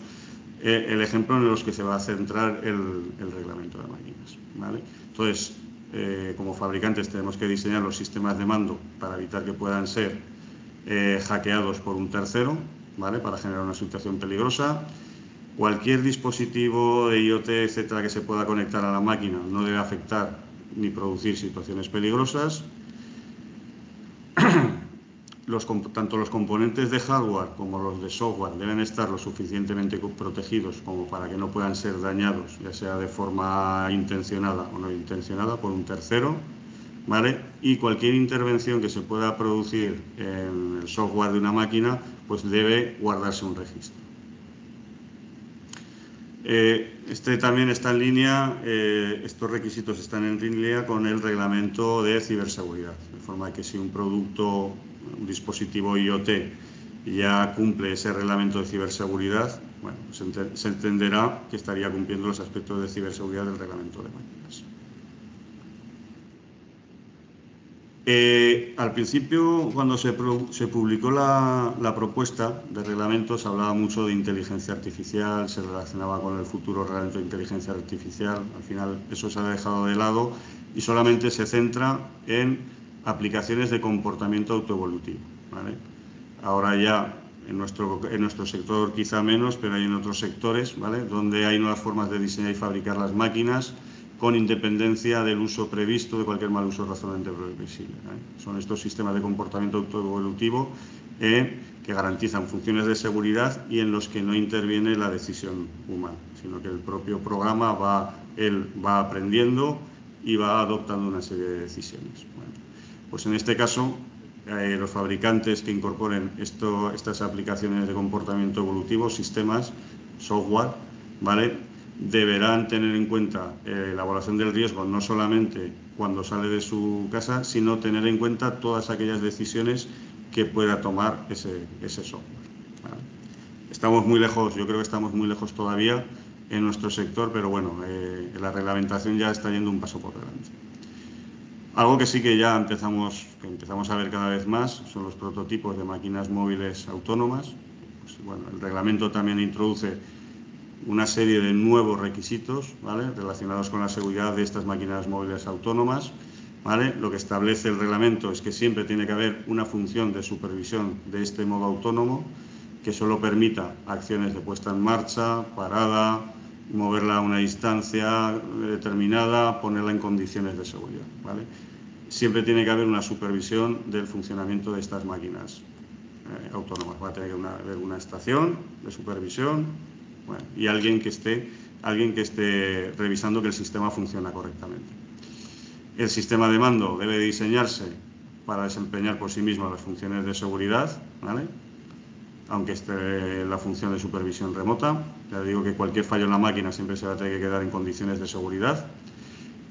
el ejemplo en los que se va a centrar el reglamento de máquinas, ¿vale? Entonces, como fabricantes tenemos que diseñar los sistemas de mando para evitar que puedan ser hackeados por un tercero, ¿vale? Para generar una situación peligrosa. Cualquier dispositivo de IoT, etcétera, que se pueda conectar a la máquina no debe afectar ni producir situaciones peligrosas. Tanto los componentes de hardware como los de software deben estar lo suficientemente protegidos como para que no puedan ser dañados, ya sea de forma intencionada o no intencionada, por un tercero, ¿vale? Y cualquier intervención que se pueda producir en el software de una máquina, pues debe guardarse un registro. Este también está en línea, estos requisitos están en línea con el reglamento de ciberseguridad, de forma que si un producto, un dispositivo IoT ya cumple ese reglamento de ciberseguridad, bueno, pues se entenderá que estaría cumpliendo los aspectos de ciberseguridad del reglamento de máquinas. Al principio, cuando se publicó la propuesta de reglamento, se hablaba mucho de inteligencia artificial, se relacionaba con el futuro reglamento de inteligencia artificial. Al final eso se ha dejado de lado y solamente se centra en aplicaciones de comportamiento autoevolutivo, ¿vale? Ahora ya en nuestro sector quizá menos, pero hay en otros sectores, ¿vale?, donde hay nuevas formas de diseñar y fabricar las máquinas con independencia del uso previsto de cualquier mal uso razonablemente previsible, ¿eh? Son estos sistemas de comportamiento autoevolutivo que garantizan funciones de seguridad y en los que no interviene la decisión humana, sino que el propio programa va aprendiendo y va adoptando una serie de decisiones. Bueno, pues en este caso, los fabricantes que incorporen estas aplicaciones de comportamiento evolutivo, sistemas, software, ¿vale?, deberán tener en cuenta la evaluación del riesgo no solamente cuando sale de su casa, sino tener en cuenta todas aquellas decisiones que pueda tomar ese software, ¿vale? Estamos muy lejos, yo creo que estamos muy lejos todavía en nuestro sector, pero bueno, la reglamentación ya está yendo un paso por delante. Algo que sí que ya empezamos a ver cada vez más son los prototipos de máquinas móviles autónomas. Pues, bueno, el reglamento también introduce una serie de nuevos requisitos, ¿vale?, relacionados con la seguridad de estas máquinas móviles autónomas, ¿vale? Lo que establece el reglamento es que siempre tiene que haber una función de supervisión de este modo autónomo que solo permita acciones de puesta en marcha, parada, moverla a una distancia determinada, ponerla en condiciones de seguridad, ¿vale? Siempre tiene que haber una supervisión del funcionamiento de estas máquinas autónomas. Va a tener que haber una estación de supervisión, bueno, y alguien que esté revisando que el sistema funciona correctamente. El sistema de mando debe diseñarse para desempeñar por sí mismo las funciones de seguridad, ¿vale? Aunque esté la función de supervisión remota. Ya digo que cualquier fallo en la máquina siempre se va a tener que quedar en condiciones de seguridad.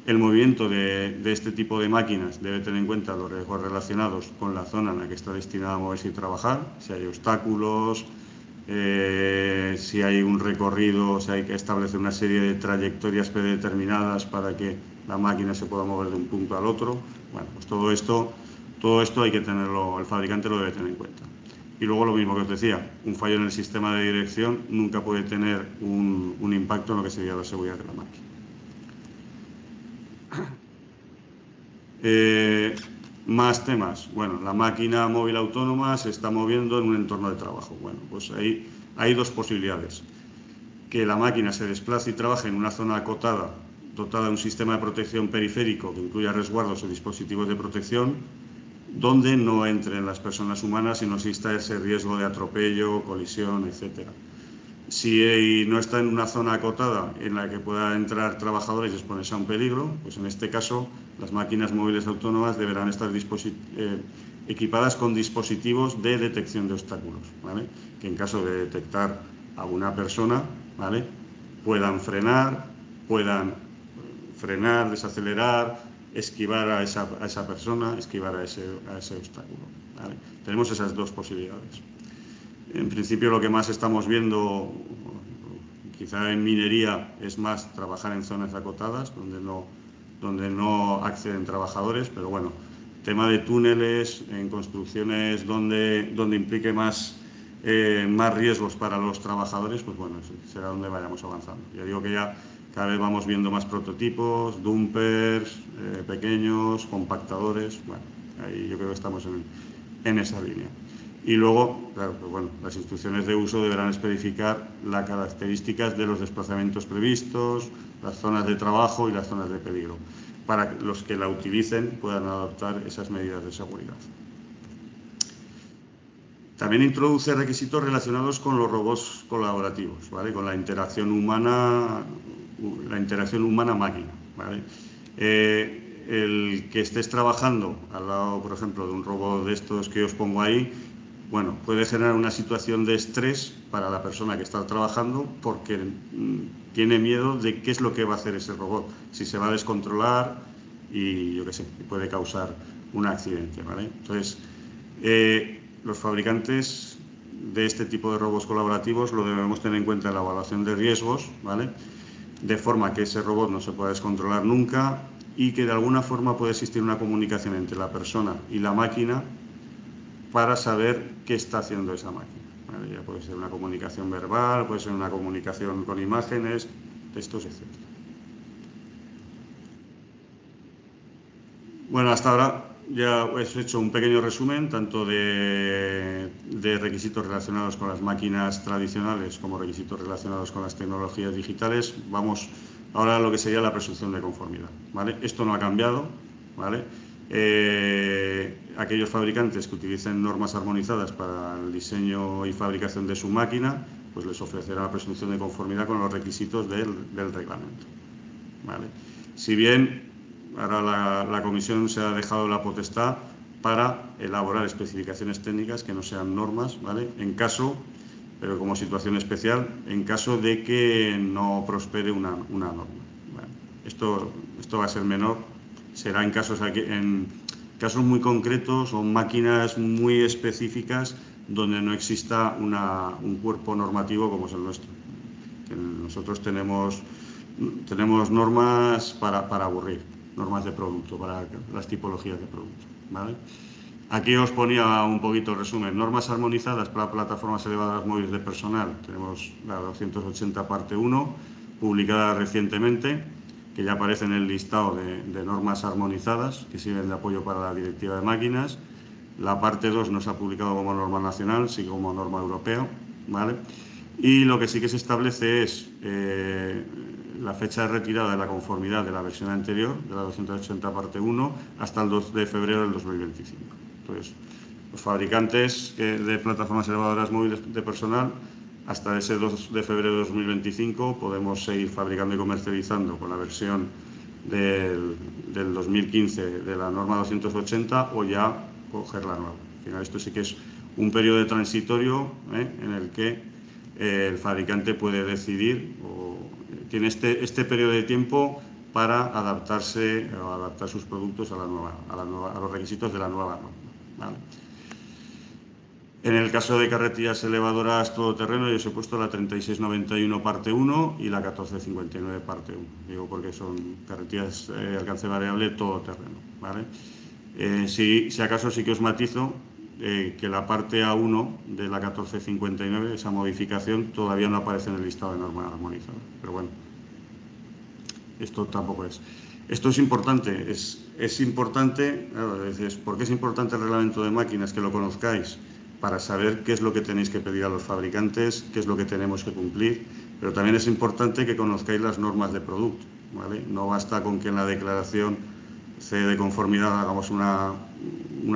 El movimiento de este tipo de máquinas debe tener en cuenta los riesgos relacionados con la zona en la que está destinada a moverse y trabajar, si hay obstáculos, si hay un recorrido, o sea, hay que establecer una serie de trayectorias predeterminadas para que la máquina se pueda mover de un punto al otro. Bueno, pues todo esto hay que tenerlo, el fabricante lo debe tener en cuenta. Y luego lo mismo que os decía, un fallo en el sistema de dirección nunca puede tener un impacto en lo que sería la seguridad de la máquina. Más temas. Bueno, la máquina móvil autónoma se está moviendo en un entorno de trabajo. Bueno, pues ahí hay dos posibilidades. Que la máquina se desplace y trabaje en una zona acotada, dotada de un sistema de protección periférico que incluya resguardos o dispositivos de protección, donde no entren las personas humanas y no exista ese riesgo de atropello, colisión, etc. Si no está en una zona acotada en la que puedan entrar trabajadores y exponerse a un peligro, pues en este caso las máquinas móviles autónomas deberán estar equipadas con dispositivos de detección de obstáculos, ¿vale? Que en caso de detectar a una persona, ¿vale?, puedan frenar, desacelerar, esquivar a esa persona, esquivar a ese obstáculo, ¿vale? Tenemos esas dos posibilidades. En principio lo que más estamos viendo, quizá en minería, es más trabajar en zonas acotadas, donde no acceden trabajadores, pero bueno, tema de túneles, en construcciones donde implique más riesgos para los trabajadores, pues bueno, será donde vayamos avanzando. Ya digo que ya cada vez vamos viendo más prototipos, dumpers, pequeños, compactadores, bueno, ahí yo creo que estamos en esa línea. Y luego, claro, pues bueno, las instrucciones de uso deberán especificar las características de los desplazamientos previstos, las zonas de trabajo y las zonas de peligro, para que los que la utilicen puedan adoptar esas medidas de seguridad. También introduce requisitos relacionados con los robots colaborativos, ¿vale?, con la interacción humana-máquina, ¿vale? El que estés trabajando al lado, por ejemplo, de un robot de estos que os pongo ahí, bueno, puede generar una situación de estrés para la persona que está trabajando porque tiene miedo de qué es lo que va a hacer ese robot, si se va a descontrolar y yo qué sé, puede causar un accidente, ¿vale? Entonces, los fabricantes de este tipo de robots colaborativos lo debemos tener en cuenta en la evaluación de riesgos, ¿vale?, de forma que ese robot no se pueda descontrolar nunca y que de alguna forma pueda existir una comunicación entre la persona y la máquina para saber qué está haciendo esa máquina, ¿vale? Ya puede ser una comunicación verbal, puede ser una comunicación con imágenes, textos, etc. Bueno, hasta ahora ya os he hecho un pequeño resumen tanto de requisitos relacionados con las máquinas tradicionales como requisitos relacionados con las tecnologías digitales. Vamos ahora a lo que sería la presunción de conformidad, ¿vale? Esto no ha cambiado, ¿vale? Aquellos fabricantes que utilicen normas armonizadas para el diseño y fabricación de su máquina, pues les ofrecerá la presunción de conformidad con los requisitos del reglamento, ¿vale? Si bien ahora la Comisión se ha dejado la potestad para elaborar especificaciones técnicas que no sean normas, ¿vale?, en caso, pero como situación especial, en caso de que no prospere una norma, ¿vale? Esto va a ser menor, será en casos muy concretos o máquinas muy específicas donde no exista un cuerpo normativo como es el nuestro. Que nosotros tenemos normas para aburrir, normas de producto, para las tipologías de producto, ¿vale? Aquí os ponía un poquito el resumen. Normas armonizadas para plataformas elevadas móviles de personal. Tenemos la 280 parte 1, publicada recientemente, que ya aparece en el listado de normas armonizadas que sirven de apoyo para la directiva de máquinas. La parte 2 no se ha publicado como norma nacional, sí como norma europea, ¿vale? Y lo que sí que se establece es la fecha de retirada de la conformidad de la versión anterior, de la 280 parte 1, hasta el 2 de febrero del 2025. Entonces, Los fabricantes de plataformas elevadoras móviles de personal, hasta ese 2 de febrero de 2025 podemos seguir fabricando y comercializando con la versión del 2015 de la norma 280 o ya coger la nueva. Al final esto sí que es un periodo transitorio en el que el fabricante puede decidir o tiene este periodo de tiempo para adaptarse o adaptar sus productos a los requisitos de la nueva norma, ¿vale? En el caso de carretillas elevadoras todoterreno, yo os he puesto la 3691 parte 1 y la 1459 parte 1. Digo porque son carretillas alcance variable todoterreno, ¿vale? Si acaso sí que os matizo que la parte A1 de la 1459, esa modificación, todavía no aparece en el listado de normas armonizadas. Pero bueno, esto tampoco es. Esto es importante. Es importante, claro, ¿por qué es importante el reglamento de máquinas? Que lo conozcáis, para saber qué es lo que tenéis que pedir a los fabricantes, qué es lo que tenemos que cumplir, pero también es importante que conozcáis las normas de producto, ¿vale? No basta con que en la declaración de conformidad hagamos una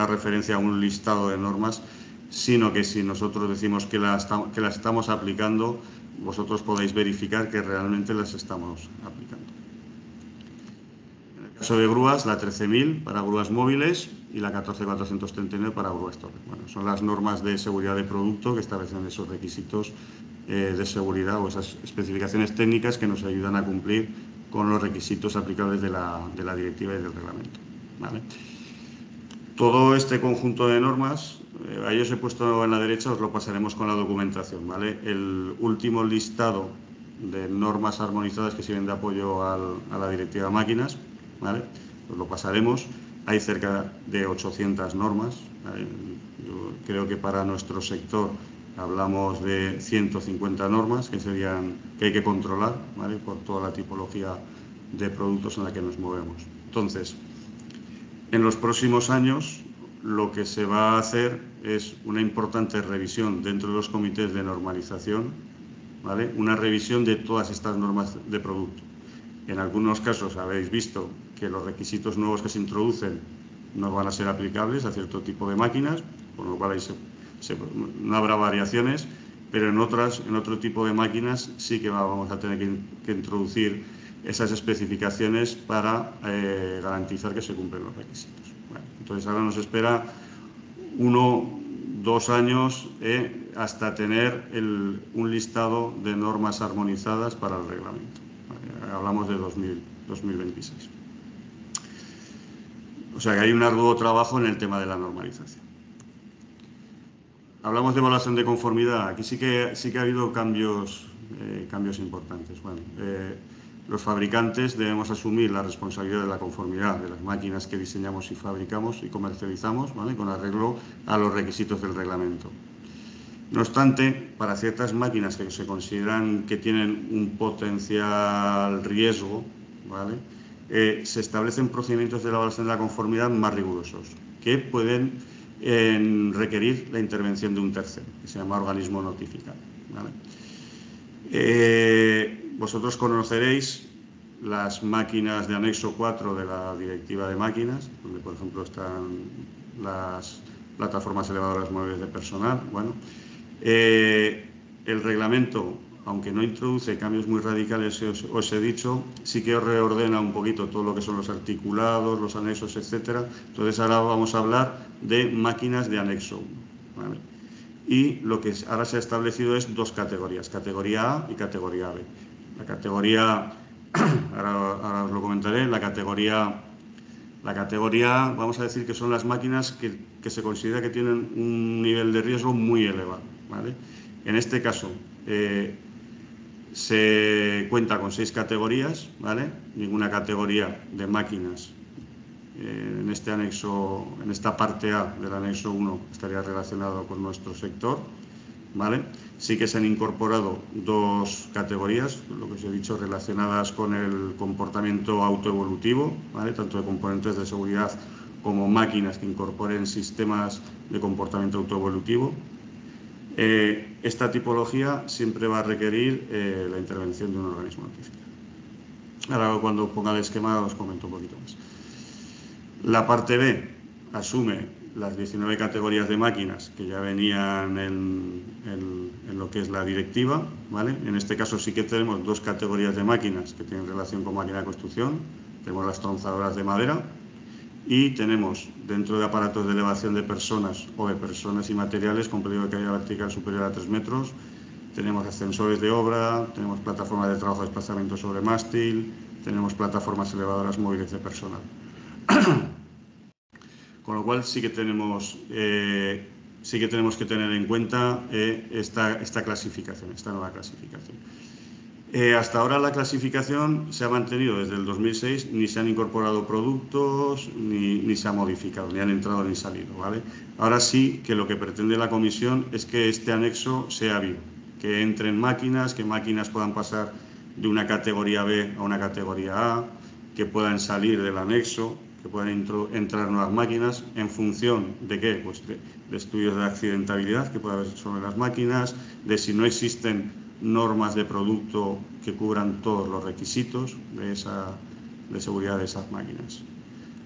referencia a un listado de normas, sino que si nosotros decimos que las estamos aplicando, vosotros podéis verificar que realmente las estamos aplicando. En el caso de grúas, la 13.000 para grúas móviles y la 14.439 para grúas torre. Bueno, son las normas de seguridad de producto que establecen esos requisitos de seguridad o esas especificaciones técnicas que nos ayudan a cumplir con los requisitos aplicables de la directiva y del reglamento, ¿vale? Todo este conjunto de normas, ahí os he puesto en la derecha, os lo pasaremos con la documentación, ¿vale? El último listado de normas armonizadas que sirven de apoyo a la directiva de máquinas, ¿vale? Os lo pasaremos. Hay cerca de 800 normas, ¿vale? Yo creo que para nuestro sector hablamos de 150 normas que hay que controlar, ¿vale? Por toda la tipología de productos en la que nos movemos. Entonces, en los próximos años lo que se va a hacer es una importante revisión dentro de los comités de normalización, ¿vale? Una revisión de todas estas normas de producto. En algunos casos habéis visto que los requisitos nuevos que se introducen no van a ser aplicables a cierto tipo de máquinas, con lo cual ahí no habrá variaciones, pero en otro tipo de máquinas sí que vamos a tener que introducir esas especificaciones para garantizar que se cumplen los requisitos. Bueno, entonces ahora nos espera 1-2 años hasta tener un listado de normas armonizadas para el reglamento. Hablamos de 2026. O sea que hay un arduo trabajo en el tema de la normalización. Hablamos de evaluación de conformidad. Aquí sí que ha habido cambios importantes. Bueno, los fabricantes debemos asumir la responsabilidad de la conformidad de las máquinas que diseñamos y fabricamos y comercializamos, ¿vale? Con arreglo a los requisitos del reglamento. No obstante, para ciertas máquinas que se consideran que tienen un potencial riesgo, ¿vale? Se establecen procedimientos de elaboración de la conformidad más rigurosos, que pueden requerir la intervención de un tercero, que se llama organismo notificado, ¿vale? Vosotros conoceréis las máquinas de anexo 4 de la directiva de máquinas, donde por ejemplo están las plataformas elevadoras móviles de personal. Bueno, el reglamento, aunque no introduce cambios muy radicales, os he dicho, sí que reordena un poquito todo lo que son los articulados, los anexos, etcétera. Entonces ahora vamos a hablar de máquinas de anexo 1, ¿vale? Y lo que ahora se ha establecido es 2 categorías, categoría A y categoría B. La categoría, ahora os lo comentaré, la categoría A, vamos a decir que son las máquinas que se considera que tienen un nivel de riesgo muy elevado, ¿vale? En este caso, se cuenta con 6 categorías, ¿vale? Ninguna categoría de máquinas en este anexo, en esta parte A del anexo 1 estaría relacionado con nuestro sector, ¿vale? Sí que se han incorporado 2 categorías, lo que os he dicho, relacionadas con el comportamiento autoevolutivo, ¿vale? Tanto de componentes de seguridad como máquinas que incorporen sistemas de comportamiento autoevolutivo. Esta tipología siempre va a requerir la intervención de un organismo notificado. Ahora, cuando ponga el esquema, os comento un poquito más. La parte B asume las 19 categorías de máquinas que ya venían en lo que es la directiva, ¿vale? En este caso sí que tenemos 2 categorías de máquinas que tienen relación con máquina de construcción. Tenemos las tronzadoras de madera y tenemos dentro de aparatos de elevación de personas o de personas y materiales con periodo de caída vertical superior a 3 metros. Tenemos ascensores de obra, tenemos plataformas de trabajo de desplazamiento sobre mástil, tenemos plataformas elevadoras móviles de personal. Con lo cual sí que tenemos que tener en cuenta esta clasificación, esta nueva clasificación. Hasta ahora la clasificación se ha mantenido desde el 2006, ni se han incorporado productos, ni se ha modificado, ni han entrado ni salido, ¿vale? Ahora sí que lo que pretende la comisión es que este anexo sea vivo, que entren máquinas, que máquinas puedan pasar de una categoría B a una categoría A, que puedan salir del anexo, que puedan entrar nuevas máquinas en función de qué, pues de estudios de accidentabilidad que pueda haber sobre las máquinas, de si no existen normas de producto que cubran todos los requisitos de seguridad de esas máquinas.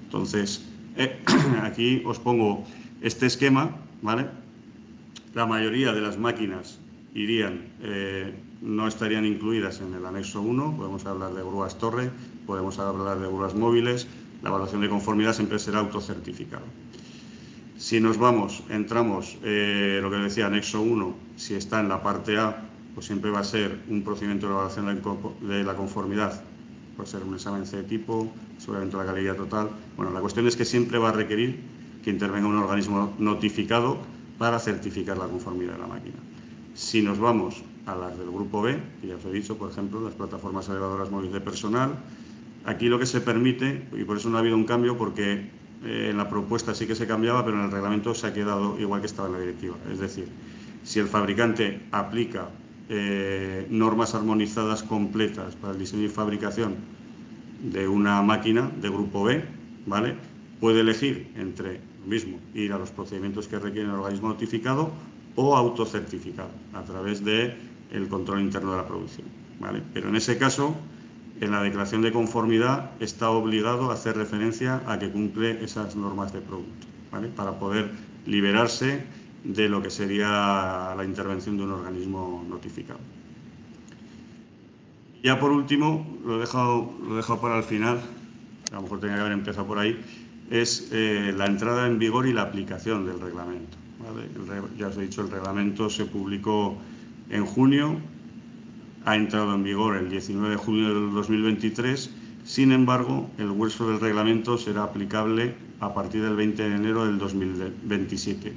Entonces, aquí os pongo este esquema, ¿vale? La mayoría de las máquinas no estarían incluidas en el anexo 1, podemos hablar de grúas torre, podemos hablar de grúas móviles, la evaluación de conformidad siempre será autocertificado. Si entramos, lo que decía, anexo 1, si está en la parte A, pues siempre va a ser un procedimiento de evaluación de la conformidad, puede ser un examen C de tipo, seguramente la calidad total. Bueno, la cuestión es que siempre va a requerir que intervenga un organismo notificado para certificar la conformidad de la máquina. Si nos vamos a las del grupo B, que ya os he dicho, por ejemplo, las plataformas elevadoras móviles de personal, aquí lo que se permite, y por eso no ha habido un cambio, porque en la propuesta sí que se cambiaba, pero en el reglamento se ha quedado igual que estaba en la directiva. Es decir, si el fabricante aplica normas armonizadas completas para el diseño y fabricación de una máquina de grupo B, ¿vale?, puede elegir entre lo mismo, ir a los procedimientos que requiere el organismo notificado o autocertificado a través del control interno de la producción, ¿vale? Pero en ese caso, en la declaración de conformidad está obligado a hacer referencia a que cumple esas normas de producto, ¿vale?, para poder liberarse de lo que sería la intervención de un organismo notificado. Ya por último, lo he dejado para el final, a lo mejor tenía que haber empezado por ahí, es la entrada en vigor y la aplicación del reglamento, ¿vale? Ya os he dicho, el reglamento se publicó en junio, ha entrado en vigor el 19 de junio del 2023, sin embargo, el grueso del reglamento será aplicable a partir del 20 de enero del 2027,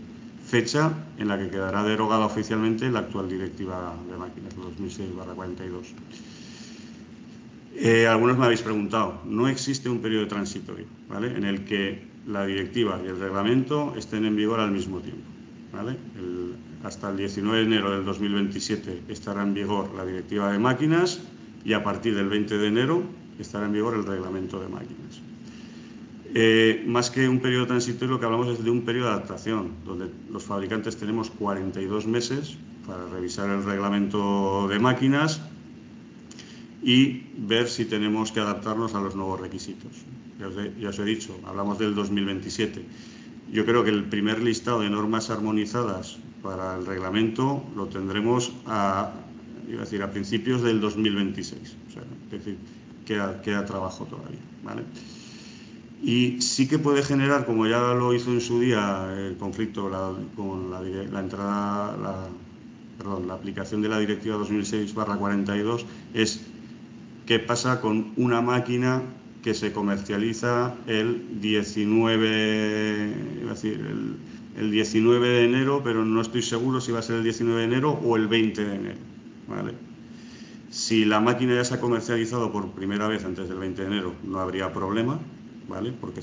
fecha en la que quedará derogada oficialmente la actual directiva de máquinas, 2006/42. Algunos me habéis preguntado, no existe un periodo transitorio, ¿vale?, en el que la directiva y el reglamento estén en vigor al mismo tiempo, ¿vale? Hasta el 19 de enero del 2027 estará en vigor la directiva de máquinas y a partir del 20 de enero estará en vigor el reglamento de máquinas. Más que un periodo transitorio, lo que hablamos es de un periodo de adaptación, donde los fabricantes tenemos 42 meses para revisar el reglamento de máquinas y ver si tenemos que adaptarnos a los nuevos requisitos. Ya os he dicho, hablamos del 2027. Yo creo que el primer listado de normas armonizadas para el reglamento lo tendremos a principios del 2026. O sea, es decir, queda trabajo todavía, ¿vale? Y sí que puede generar, como ya lo hizo en su día, el conflicto con la aplicación de la directiva 2006/42, es qué pasa con una máquina que se comercializa el 19 de enero, pero no estoy seguro si va a ser el 19 de enero o el 20 de enero, ¿vale? Si la máquina ya se ha comercializado por primera vez antes del 20 de enero, no habría problema, ¿vale?, porque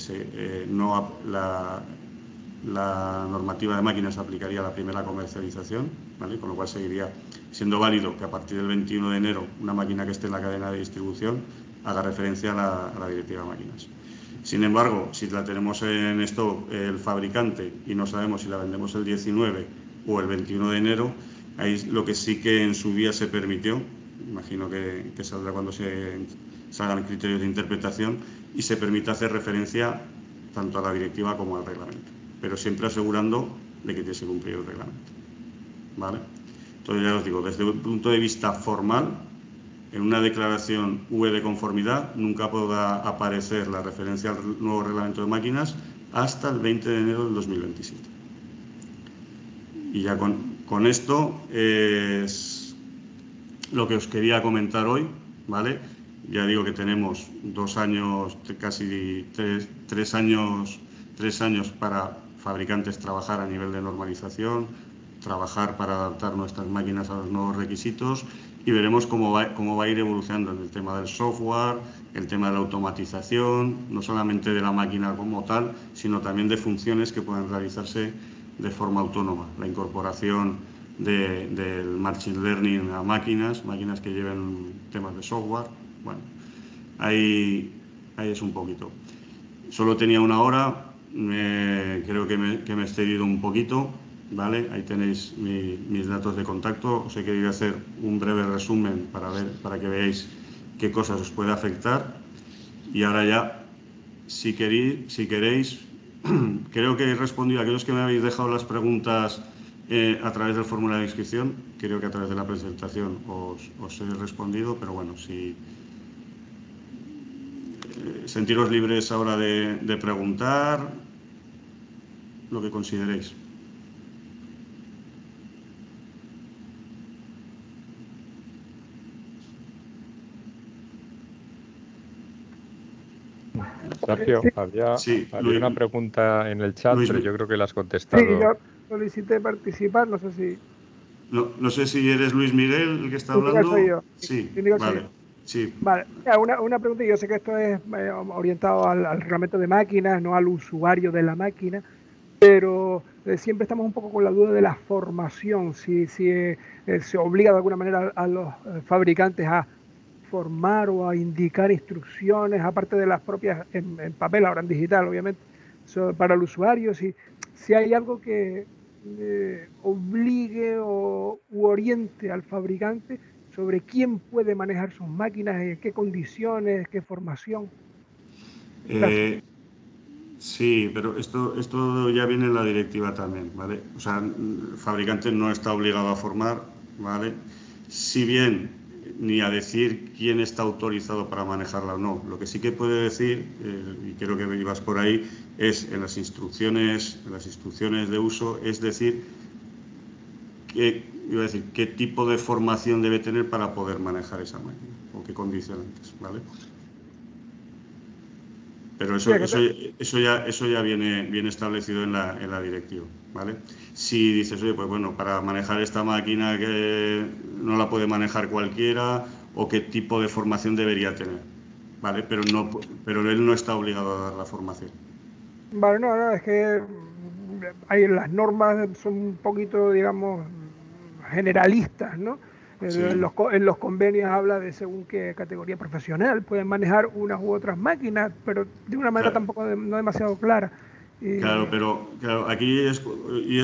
la normativa de máquinas aplicaría a la primera comercialización, ¿vale?, con lo cual seguiría siendo válido que a partir del 21 de enero una máquina que esté en la cadena de distribución haga referencia a la directiva de máquinas. Sin embargo, si la tenemos en stock el fabricante y no sabemos si la vendemos el 19 o el 21 de enero, ahí lo que sí que en su día se permitió, imagino que saldrá cuando salgan criterios de interpretación, y se permite hacer referencia tanto a la directiva como al reglamento, pero siempre asegurando de que tiene que cumplir el reglamento, ¿vale? Entonces, ya os digo, desde un punto de vista formal, en una declaración UE de conformidad nunca podrá aparecer la referencia al nuevo reglamento de máquinas hasta el 20 de enero del 2027. Y ya con esto es lo que os quería comentar hoy, ¿vale? Ya digo que tenemos 2 años, casi 3 años para fabricantes trabajar a nivel de normalización, trabajar para adaptar nuestras máquinas a los nuevos requisitos, y veremos cómo va a ir evolucionando en el tema del software, el tema de la automatización, no solamente de la máquina como tal, sino también de funciones que puedan realizarse de forma autónoma. La incorporación del Machine Learning a máquinas que lleven temas de software. Bueno, ahí es un poquito. Solo tenía 1 hora, creo que me he excedido un poquito, ¿vale? Ahí tenéis mis datos de contacto. Os he querido hacer un breve resumen para que veáis qué cosas os puede afectar. Y ahora ya, si queréis, creo que he respondido a aquellos que me habéis dejado las preguntas a través del formulario de inscripción. Creo que a través de la presentación os he respondido, pero bueno, si sentiros libres ahora de preguntar lo que consideréis. Sergio, Sí. había Luis, una pregunta en el chat, Luis, pero yo creo que la has Sí, contestado. yo solicité participar, no sé si... No sé si eres Luis Miguel el que está Miguel hablando. soy yo. Sí, Miguel soy vale. yo. Sí. Vale, una pregunta, yo sé que esto es orientado al reglamento de máquinas, no al usuario de la máquina, pero siempre estamos un poco con la duda de la formación, si se obliga de alguna manera a los fabricantes a formar o a indicar instrucciones, aparte de las propias en papel, ahora en digital, obviamente, para el usuario, si hay algo que obligue u oriente al fabricante sobre quién puede manejar sus máquinas, en qué condiciones, qué formación. Sí, pero esto ya viene en la directiva también, ¿vale? O sea, el fabricante no está obligado a formar, ¿vale? Si bien ni a decir quién está autorizado para manejarla o no. Lo que sí que puede decir, y creo que ibas por ahí, es en las instrucciones de uso, es decir, qué tipo de formación debe tener para poder manejar esa máquina, o qué condicionantes, ¿vale? Pero eso ya viene establecido en la directiva, ¿vale? Si dices, oye, pues bueno, para manejar esta máquina que no la puede manejar cualquiera, o qué tipo de formación debería tener, ¿vale? Pero él no está obligado a dar la formación. Vale, no, es que las normas son un poquito, digamos, generalistas, ¿no? Sí. En los convenios habla de según qué categoría profesional pueden manejar unas u otras máquinas, pero de una manera tampoco no demasiado clara. Claro, pero aquí es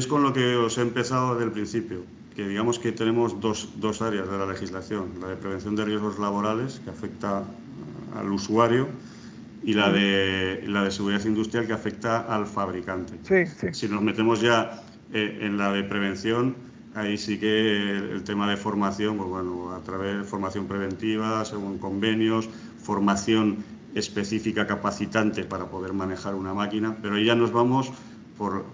con lo que os he empezado desde el principio, que digamos que tenemos dos áreas de la legislación: la de prevención de riesgos laborales, que afecta al usuario, y la de seguridad industrial, que afecta al fabricante. Sí. Si nos metemos ya en la de prevención, ahí sí que el tema de formación, pues bueno, a través de formación preventiva, según convenios, formación específica capacitante para poder manejar una máquina, pero ahí ya nos vamos por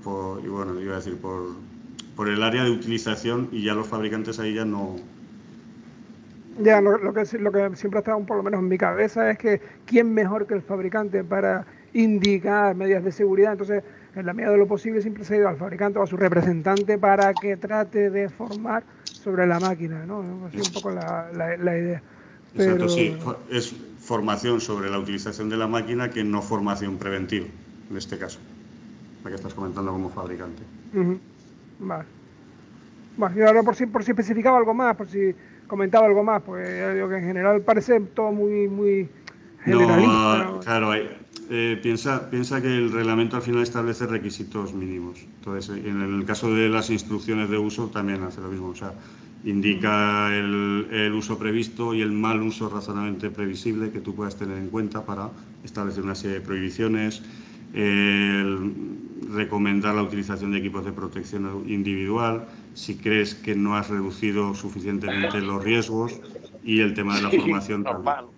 el área de utilización, y ya los fabricantes ahí ya no... Ya, lo que siempre ha estado por lo menos en mi cabeza es que quién mejor que el fabricante para indicar medidas de seguridad. Entonces, en la medida de lo posible, siempre se ha ido al fabricante o a su representante para que trate de formar sobre la máquina, ¿no? Así un poco la idea. Exacto, Pero... sí, es formación sobre la utilización de la máquina, que no formación preventiva, en este caso, la que estás comentando como fabricante. Vale. Bueno, y ahora por si especificaba algo más, por si comentaba algo más, pues digo que en general parece todo muy generalista. No, claro, piensa que el reglamento al final establece requisitos mínimos. Entonces, en el caso de las instrucciones de uso también hace lo mismo. O sea, indica el uso previsto y el mal uso razonablemente previsible que tú puedas tener en cuenta para establecer una serie de prohibiciones. recomendar la utilización de equipos de protección individual, si crees que no has reducido suficientemente los riesgos y el tema de la formación también. Normal.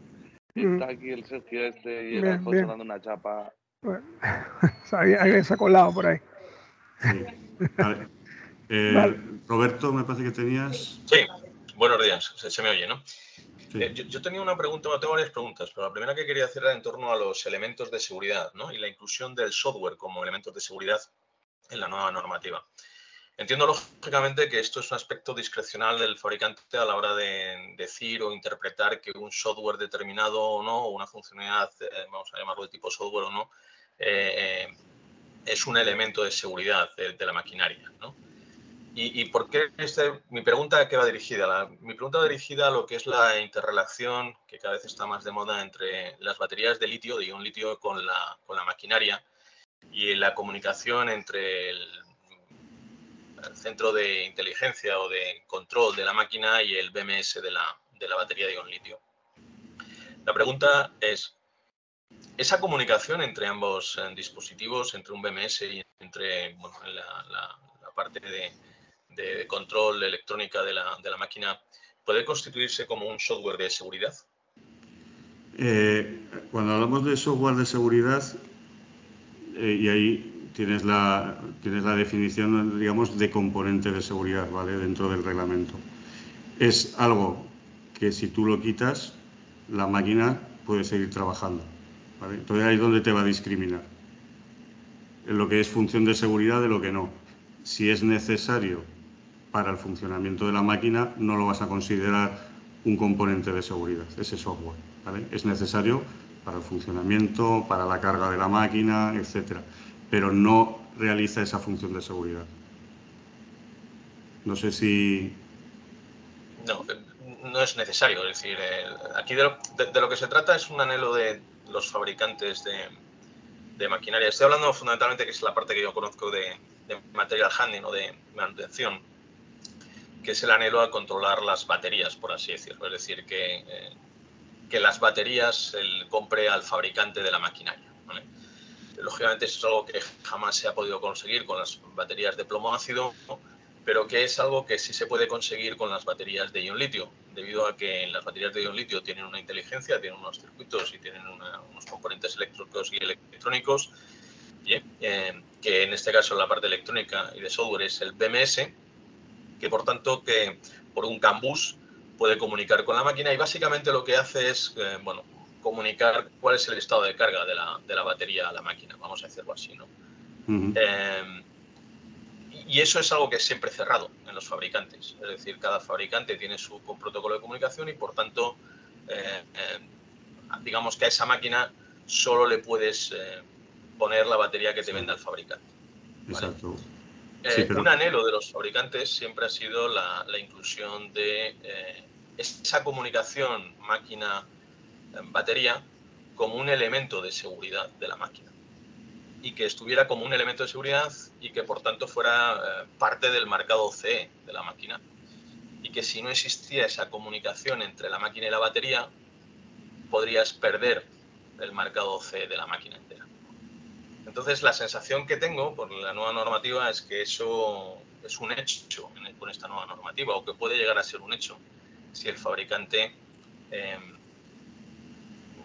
Está aquí el Sergio este y el Bien, Alfonso bien. dando una chapa. Bueno, alguien se ha colado por ahí. Sí. Vale. Vale. Roberto, me parece que tenías... Sí, buenos días, se me oye, ¿no? Sí. Yo tenía una pregunta, bueno, tengo varias preguntas, pero la primera que quería hacer era en torno a los elementos de seguridad, ¿no? Y la inclusión del software como elementos de seguridad en la nueva normativa. Entiendo lógicamente que esto es un aspecto discrecional del fabricante a la hora de decir o interpretar que un software determinado o no, o una funcionalidad, vamos a llamarlo de tipo software o no, es un elemento de seguridad de la maquinaria, ¿no? ¿Y por qué mi pregunta a qué va dirigida? Mi pregunta va dirigida a lo que es la interrelación que cada vez está más de moda entre las baterías de litio, de ion litio, con la maquinaria y la comunicación entre el centro de inteligencia o de control de la máquina y el BMS de la batería de ion litio. La pregunta es, esa comunicación entre ambos dispositivos, entre un BMS y entre bueno, la parte de control electrónica de la máquina, ¿puede constituirse como un software de seguridad? Cuando hablamos de software de seguridad, y ahí tienes la definición, digamos, de componente de seguridad, ¿vale? Dentro del reglamento. Es algo que si tú lo quitas, la máquina puede seguir trabajando, ¿vale? Entonces ahí es donde te va a discriminar. En lo que es función de seguridad de lo que no. Si es necesario para el funcionamiento de la máquina, no lo vas a considerar un componente de seguridad, ese software, ¿vale? Es necesario para el funcionamiento, para la carga de la máquina, etcétera, pero no realiza esa función de seguridad. No sé si... No es necesario, es decir, aquí de lo que se trata es un anhelo de los fabricantes de maquinaria. Estoy hablando fundamentalmente, que es la parte que yo conozco de material handling o de manutención, que es el anhelo a controlar las baterías, por así decirlo. Es decir, que las baterías compre al fabricante de la maquinaria, ¿vale? Lógicamente eso es algo que jamás se ha podido conseguir con las baterías de plomo ácido, pero que es algo que sí se puede conseguir con las baterías de ion litio, debido a que en las baterías de ion litio tienen una inteligencia, tienen unos circuitos y tienen unos componentes eléctricos y electrónicos, que en este caso en la parte electrónica y de software es el BMS, que por tanto que por un CAN bus puede comunicar con la máquina y básicamente lo que hace es bueno, comunicar cuál es el estado de carga de la batería a la máquina, vamos a decirlo así, ¿no? Y eso es algo que es siempre cerrado en los fabricantes, es decir, cada fabricante tiene su protocolo de comunicación y por tanto digamos que a esa máquina solo le puedes poner la batería que te venda el fabricante, ¿vale? Exacto. Sí, pero... Un anhelo de los fabricantes siempre ha sido la inclusión de esa comunicación máquina-batería como un elemento de seguridad de la máquina y que estuviera como un elemento de seguridad y que por tanto fuera parte del marcado CE de la máquina y que si no existía esa comunicación entre la máquina y la batería podrías perder el marcado CE de la máquina entera. Entonces, la sensación que tengo por la nueva normativa es que eso es un hecho con esta nueva normativa, o que puede llegar a ser un hecho si el fabricante,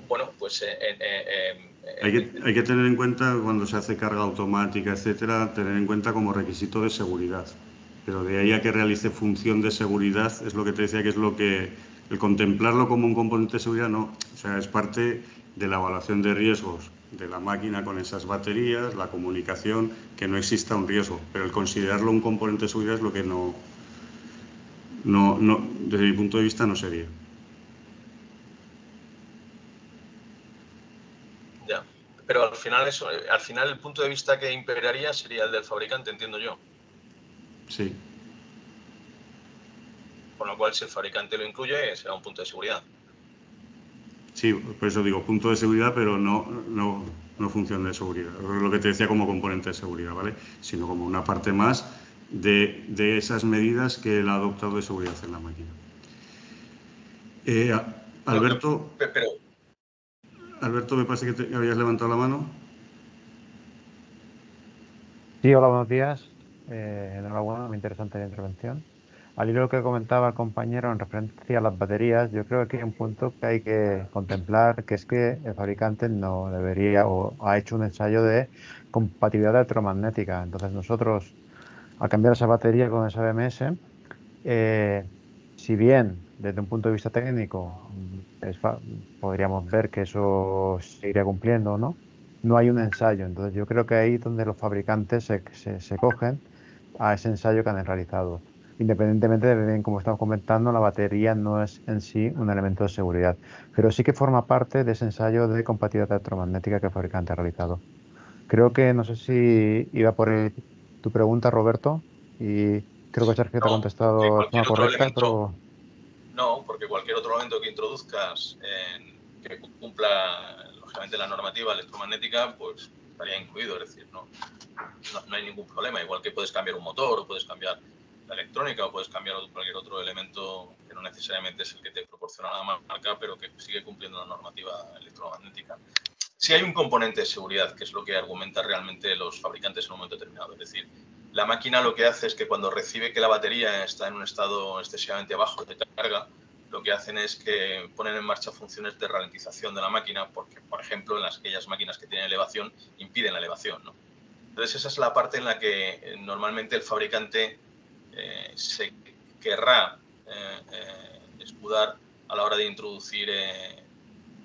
bueno, pues... Hay que tener en cuenta, cuando se hace carga automática, etcétera, tener en cuenta como requisito de seguridad. Pero de ahí a que realice función de seguridad, es lo que te decía, que es lo que... El contemplarlo como un componente de seguridad, no. O sea, es parte de la evaluación de riesgos de la máquina con esas baterías, la comunicación, que no exista un riesgo. Pero el considerarlo un componente de seguridad es lo que no, desde mi punto de vista, no sería. Ya, pero al final el punto de vista que imperaría sería el del fabricante, entiendo yo. Sí. Con lo cual, si el fabricante lo incluye, será un punto de seguridad. Sí, por eso digo punto de seguridad, pero no función de seguridad. Lo que te decía como componente de seguridad, ¿vale? Sino como una parte más de esas medidas que él ha adoptado de seguridad en la máquina. Alberto, Alberto, me parece que habías levantado la mano. Sí, hola, buenos días. Enhorabuena, muy interesante la intervención. Al hilo de lo que comentaba el compañero en referencia a las baterías, yo creo que hay un punto que hay que contemplar, que es que el fabricante no debería o ha hecho un ensayo de compatibilidad electromagnética. Entonces nosotros, al cambiar esa batería con esa BMS, eh, si bien desde un punto de vista técnico podríamos ver que eso se iría cumpliendo o no, no hay un ensayo. Entonces yo creo que ahí es donde los fabricantes se cogen a ese ensayo que han realizado. Independientemente de bien, como estamos comentando, la batería no es en sí un elemento de seguridad, pero sí que forma parte de ese ensayo de compatibilidad electromagnética que el fabricante ha realizado. Creo que no sé si iba por ahí tu pregunta, Roberto, y creo que Sergio te ha No, porque contestado de forma cualquier otro correcta, elemento, pero no, porque cualquier otro elemento que introduzcas que cumpla, lógicamente, la normativa electromagnética, pues estaría incluido. Es decir, no hay ningún problema. Igual que puedes cambiar un motor, o puedes cambiar la electrónica, o puedes cambiar cualquier otro elemento que no necesariamente es el que te proporciona la marca, pero que sigue cumpliendo la normativa electromagnética. Sí hay un componente de seguridad, que es lo que argumentan realmente los fabricantes en un momento determinado. Es decir, la máquina lo que hace es que cuando recibe que la batería está en un estado excesivamente bajo de carga, lo que hacen es que ponen en marcha funciones de ralentización de la máquina, porque, por ejemplo, en aquellas máquinas que tienen elevación, impiden la elevación, ¿no? Entonces, esa es la parte en la que normalmente el fabricante se querrá escudar a la hora de introducir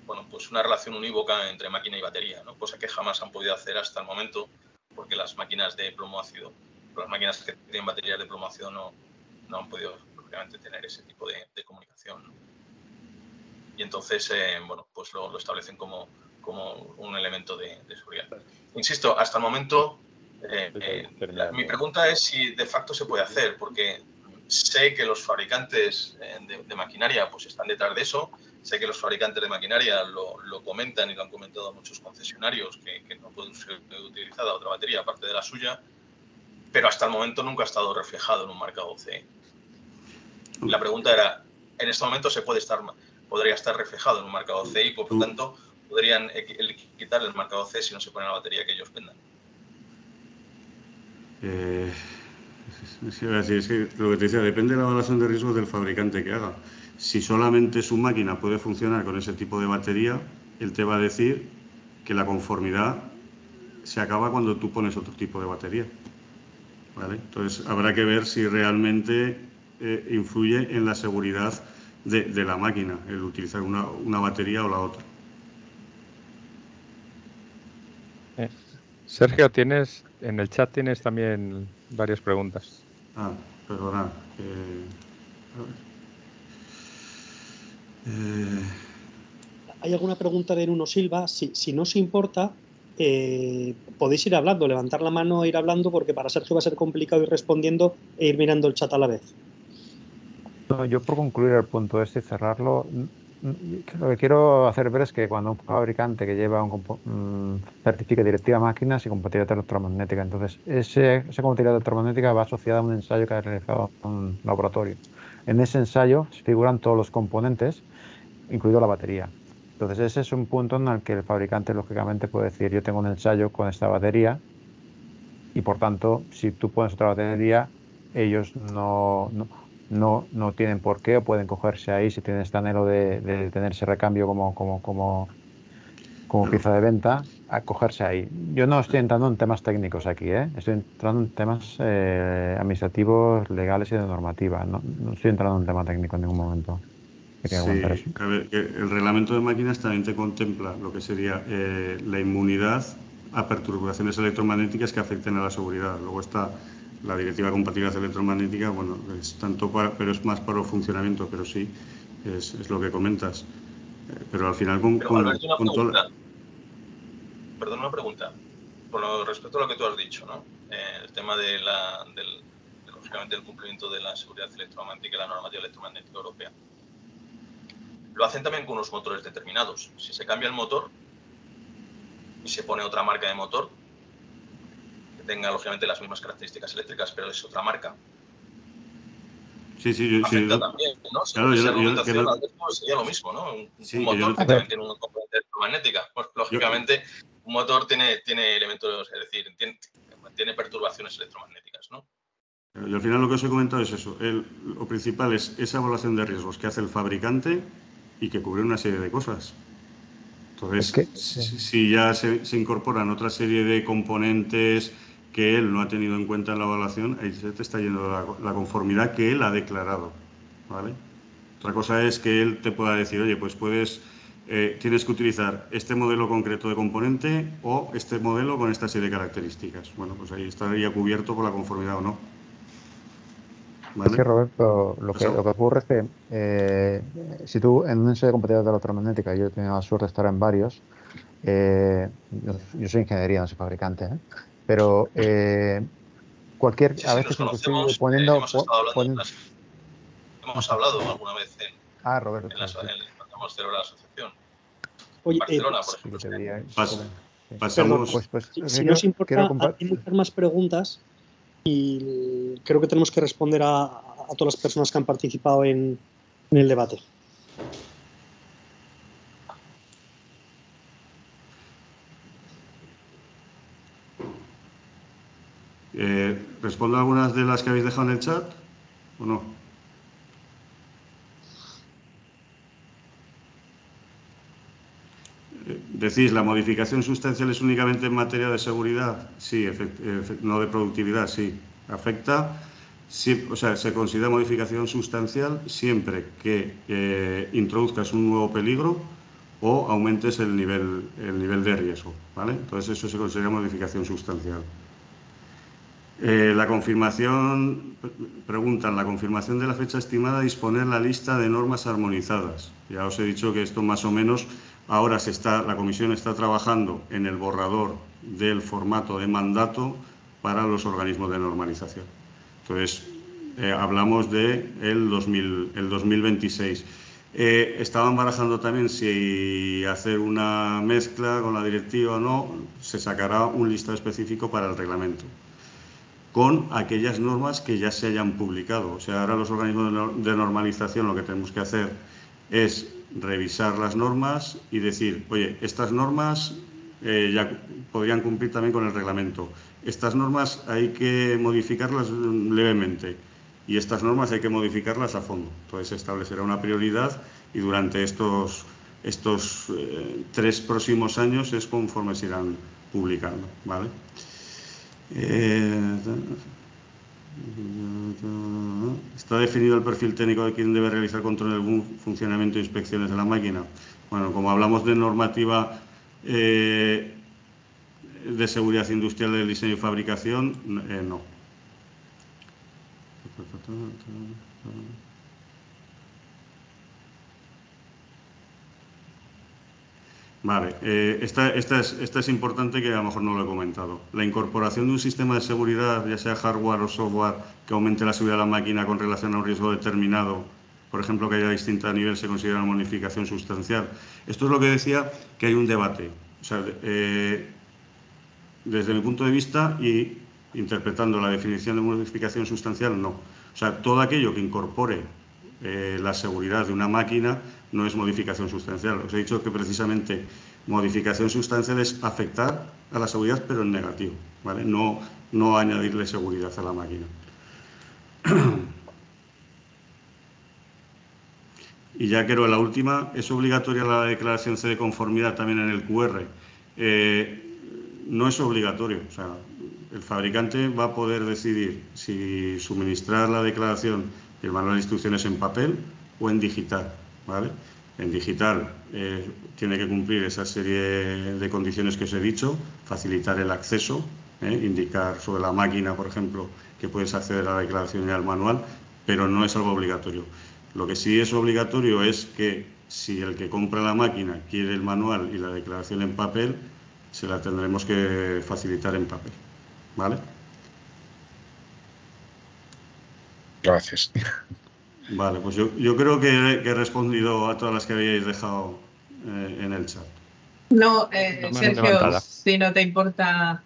bueno, pues una relación unívoca entre máquina y batería, ¿no? Cosa que jamás han podido hacer hasta el momento, porque las máquinas de plomo ácido, las máquinas que tienen baterías de plomo ácido no han podido, lógicamente, tener ese tipo de comunicación, ¿no? Y entonces, bueno, pues lo establecen como un elemento de seguridad. Insisto, hasta el momento, mi pregunta es si de facto se puede hacer, porque sé que los fabricantes de maquinaria pues están detrás de eso. Sé que los fabricantes de maquinaria lo comentan y lo han comentado muchos concesionarios que no pueden ser utilizada otra batería aparte de la suya, pero hasta el momento nunca ha estado reflejado en un marcado CE. La pregunta era, en este momento podría estar reflejado en un marcado CE y por lo tanto podrían quitar el marcado CE si no se pone la batería que ellos vendan. Es que lo que te decía, depende de la evaluación de riesgos del fabricante que haga. Si solamente su máquina puede funcionar con ese tipo de batería, él te va a decir que la conformidad se acaba cuando tú pones otro tipo de batería, ¿vale? Entonces habrá que ver si realmente influye en la seguridad de la máquina el utilizar una batería o la otra. Sergio, en el chat tienes también varias preguntas. Perdona. Hay alguna pregunta de Nuno Silva. Si no os importa, podéis ir hablando, levantar la mano e ir hablando, porque para Sergio va a ser complicado ir respondiendo e ir mirando el chat a la vez. no, yo por concluir el punto este y cerrarlo, lo que quiero hacer ver es que cuando un fabricante que lleva certifica directiva máquinas y compatibilidad electromagnética, entonces esa compatibilidad electromagnética va asociada a un ensayo que ha realizado un laboratorio. En ese ensayo figuran todos los componentes, incluido la batería. Entonces ese es un punto en el que el fabricante lógicamente puede decir, yo tengo un ensayo con esta batería y por tanto si tú pones otra batería, ellos no tienen por qué o pueden cogerse ahí si tienen este anhelo de tener ese recambio como pieza de venta, a cogerse ahí. Yo no estoy entrando en temas técnicos aquí, estoy entrando en temas administrativos, legales y de normativa. No estoy entrando en un tema técnico en ningún momento. Sí, a ver, el reglamento de máquinas también te contempla lo que sería la inmunidad a perturbaciones electromagnéticas que afecten a la seguridad. Luego está la directiva de compatibilidad electromagnética, bueno, es pero es más para el funcionamiento, pero sí, es lo que comentas. Pero al final Perdón, una pregunta. Con respecto a lo que tú has dicho, ¿no? El tema lógicamente, del cumplimiento de la seguridad electromagnética y la normativa electromagnética europea. Lo hacen también con unos motores determinados. Si se cambia el motor y se pone otra marca de motor, que tenga, lógicamente, las mismas características eléctricas, pero es otra marca, afecta también, ¿no? Si claro, esa argumentación sería lo mismo, ¿no? Un motor que también tiene una componente electromagnética. Pues, lógicamente, un motor tiene elementos, es decir, tiene perturbaciones electromagnéticas, ¿no? Y al final lo que os he comentado es eso. Lo principal es esa evaluación de riesgos que hace el fabricante y que cubre una serie de cosas. Entonces, si ya se incorporan otra serie de componentes que él no ha tenido en cuenta en la evaluación, ahí se te está yendo la conformidad que él ha declarado, ¿vale? Otra cosa es que él te pueda decir, oye, pues tienes que utilizar este modelo concreto de componente o este modelo con esta serie de características. Bueno, pues ahí estaría cubierto por la conformidad o no. ¿Vale? Es que, Roberto, lo que ocurre es que si tú en un ensayo de compatibilidad electromagnética, yo he tenido la suerte de estar en varios, yo soy ingeniería, no soy fabricante, pero a veces inclusive poniendo... Hemos hablado alguna vez Roberto, cuando hemos celebrado la asociación. Oye, Barcelona, por ejemplo. Pasamos. Si no os importa, hay muchas más preguntas y creo que tenemos que responder a todas las personas que han participado en el debate. ¿Respondo a algunas de las que habéis dejado en el chat o no? Decís, ¿la modificación sustancial es únicamente en materia de seguridad? Sí, no de productividad, sí. Afecta, o sea, se considera modificación sustancial siempre que introduzcas un nuevo peligro o aumentes el nivel de riesgo, ¿vale? Entonces eso se considera modificación sustancial. La confirmación, preguntan, la confirmación de la fecha estimada a disponer la lista de normas armonizadas. Ya os he dicho que esto más o menos ahora la comisión está trabajando en el borrador del formato de mandato para los organismos de normalización. Entonces, hablamos de el 2026. Estaban barajando también si hacer una mezcla con la directiva o no. Se sacará un listado específico para el reglamento, con aquellas normas que ya se hayan publicado. O sea, ahora los organismos de normalización lo que tenemos que hacer es revisar las normas y decir, oye, estas normas ya podrían cumplir también con el reglamento. Estas normas hay que modificarlas levemente y estas normas hay que modificarlas a fondo. Entonces se establecerá una prioridad y durante estos 3 próximos años es conforme se irán publicando, ¿vale? ¿Está definido el perfil técnico de quien debe realizar control del buen funcionamiento e inspecciones de la máquina? Bueno, como hablamos de normativa de seguridad industrial del diseño y fabricación, no. Vale, esta es importante, que a lo mejor no lo he comentado. La incorporación de un sistema de seguridad, ya sea hardware o software, que aumente la seguridad de la máquina con relación a un riesgo determinado, por ejemplo, que haya distinto nivel, se considera una modificación sustancial. Esto es lo que decía, que hay un debate. O sea, desde mi punto de vista y interpretando la definición de modificación sustancial, no. O sea, todo aquello que incorpore la seguridad de una máquina no es modificación sustancial. Os he dicho que precisamente modificación sustancial es afectar a la seguridad, pero en negativo, ¿vale? No añadirle seguridad a la máquina. Y ya quiero la última, ¿es obligatoria la declaración C de conformidad también en el QR? No es obligatorio, o sea, el fabricante va a poder decidir si suministrar la declaración y el manual de instrucciones en papel o en digital, ¿vale? En digital tiene que cumplir esa serie de condiciones que os he dicho, facilitar el acceso, indicar sobre la máquina, por ejemplo, que puedes acceder a la declaración y al manual, pero no es algo obligatorio. Lo que sí es obligatorio es que si el que compra la máquina quiere el manual y la declaración en papel, se la tendremos que facilitar en papel, ¿vale? Gracias. Vale, pues yo creo que he respondido a todas las que habíais dejado en el chat. No, Sergio, si no te importa,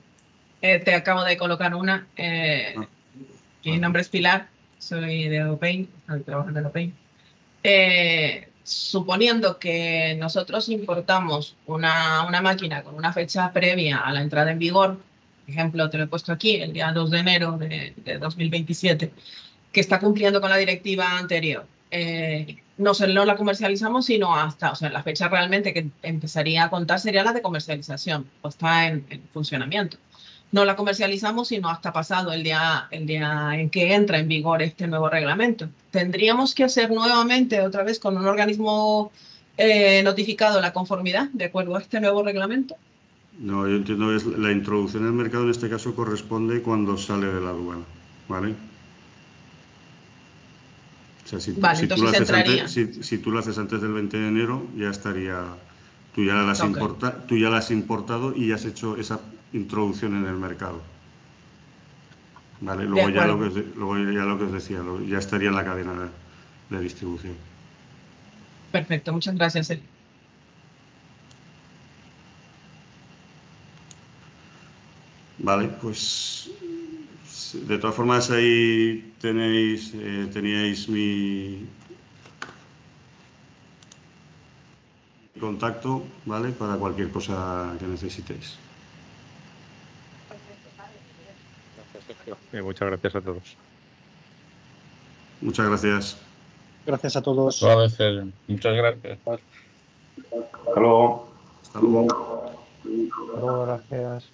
te acabo de colocar una. Mi nombre es Pilar, soy de Open, estoy trabajando en Open. Suponiendo que nosotros importamos una máquina con una fecha previa a la entrada en vigor, ejemplo, te lo he puesto aquí, el día 2 de enero de 2027, que está cumpliendo con la directiva anterior. No la comercializamos, sino hasta, o sea, la fecha realmente que empezaría a contar sería la de comercialización, o está en funcionamiento. No la comercializamos, sino hasta pasado el día en que entra en vigor este nuevo reglamento. Tendríamos que hacer nuevamente, otra vez, con un organismo notificado la conformidad de acuerdo a este nuevo reglamento. No, yo entiendo que la introducción en el mercado en este caso corresponde cuando sale de la aduana, ¿vale? O sea, Vale, entonces entraría. Si tú lo haces antes del 20 de enero, ya estaría... Tú ya la has importado y ya has hecho esa introducción en el mercado. ¿Vale? Luego ya lo que os decía, ya estaría en la cadena de distribución. Perfecto, muchas gracias, Sergio. Vale, pues de todas formas ahí teníais mi contacto, ¿vale? Para cualquier cosa que necesitéis. Muchas gracias a todos. Muchas gracias. Gracias a todos. Muchas gracias. Hasta luego, gracias.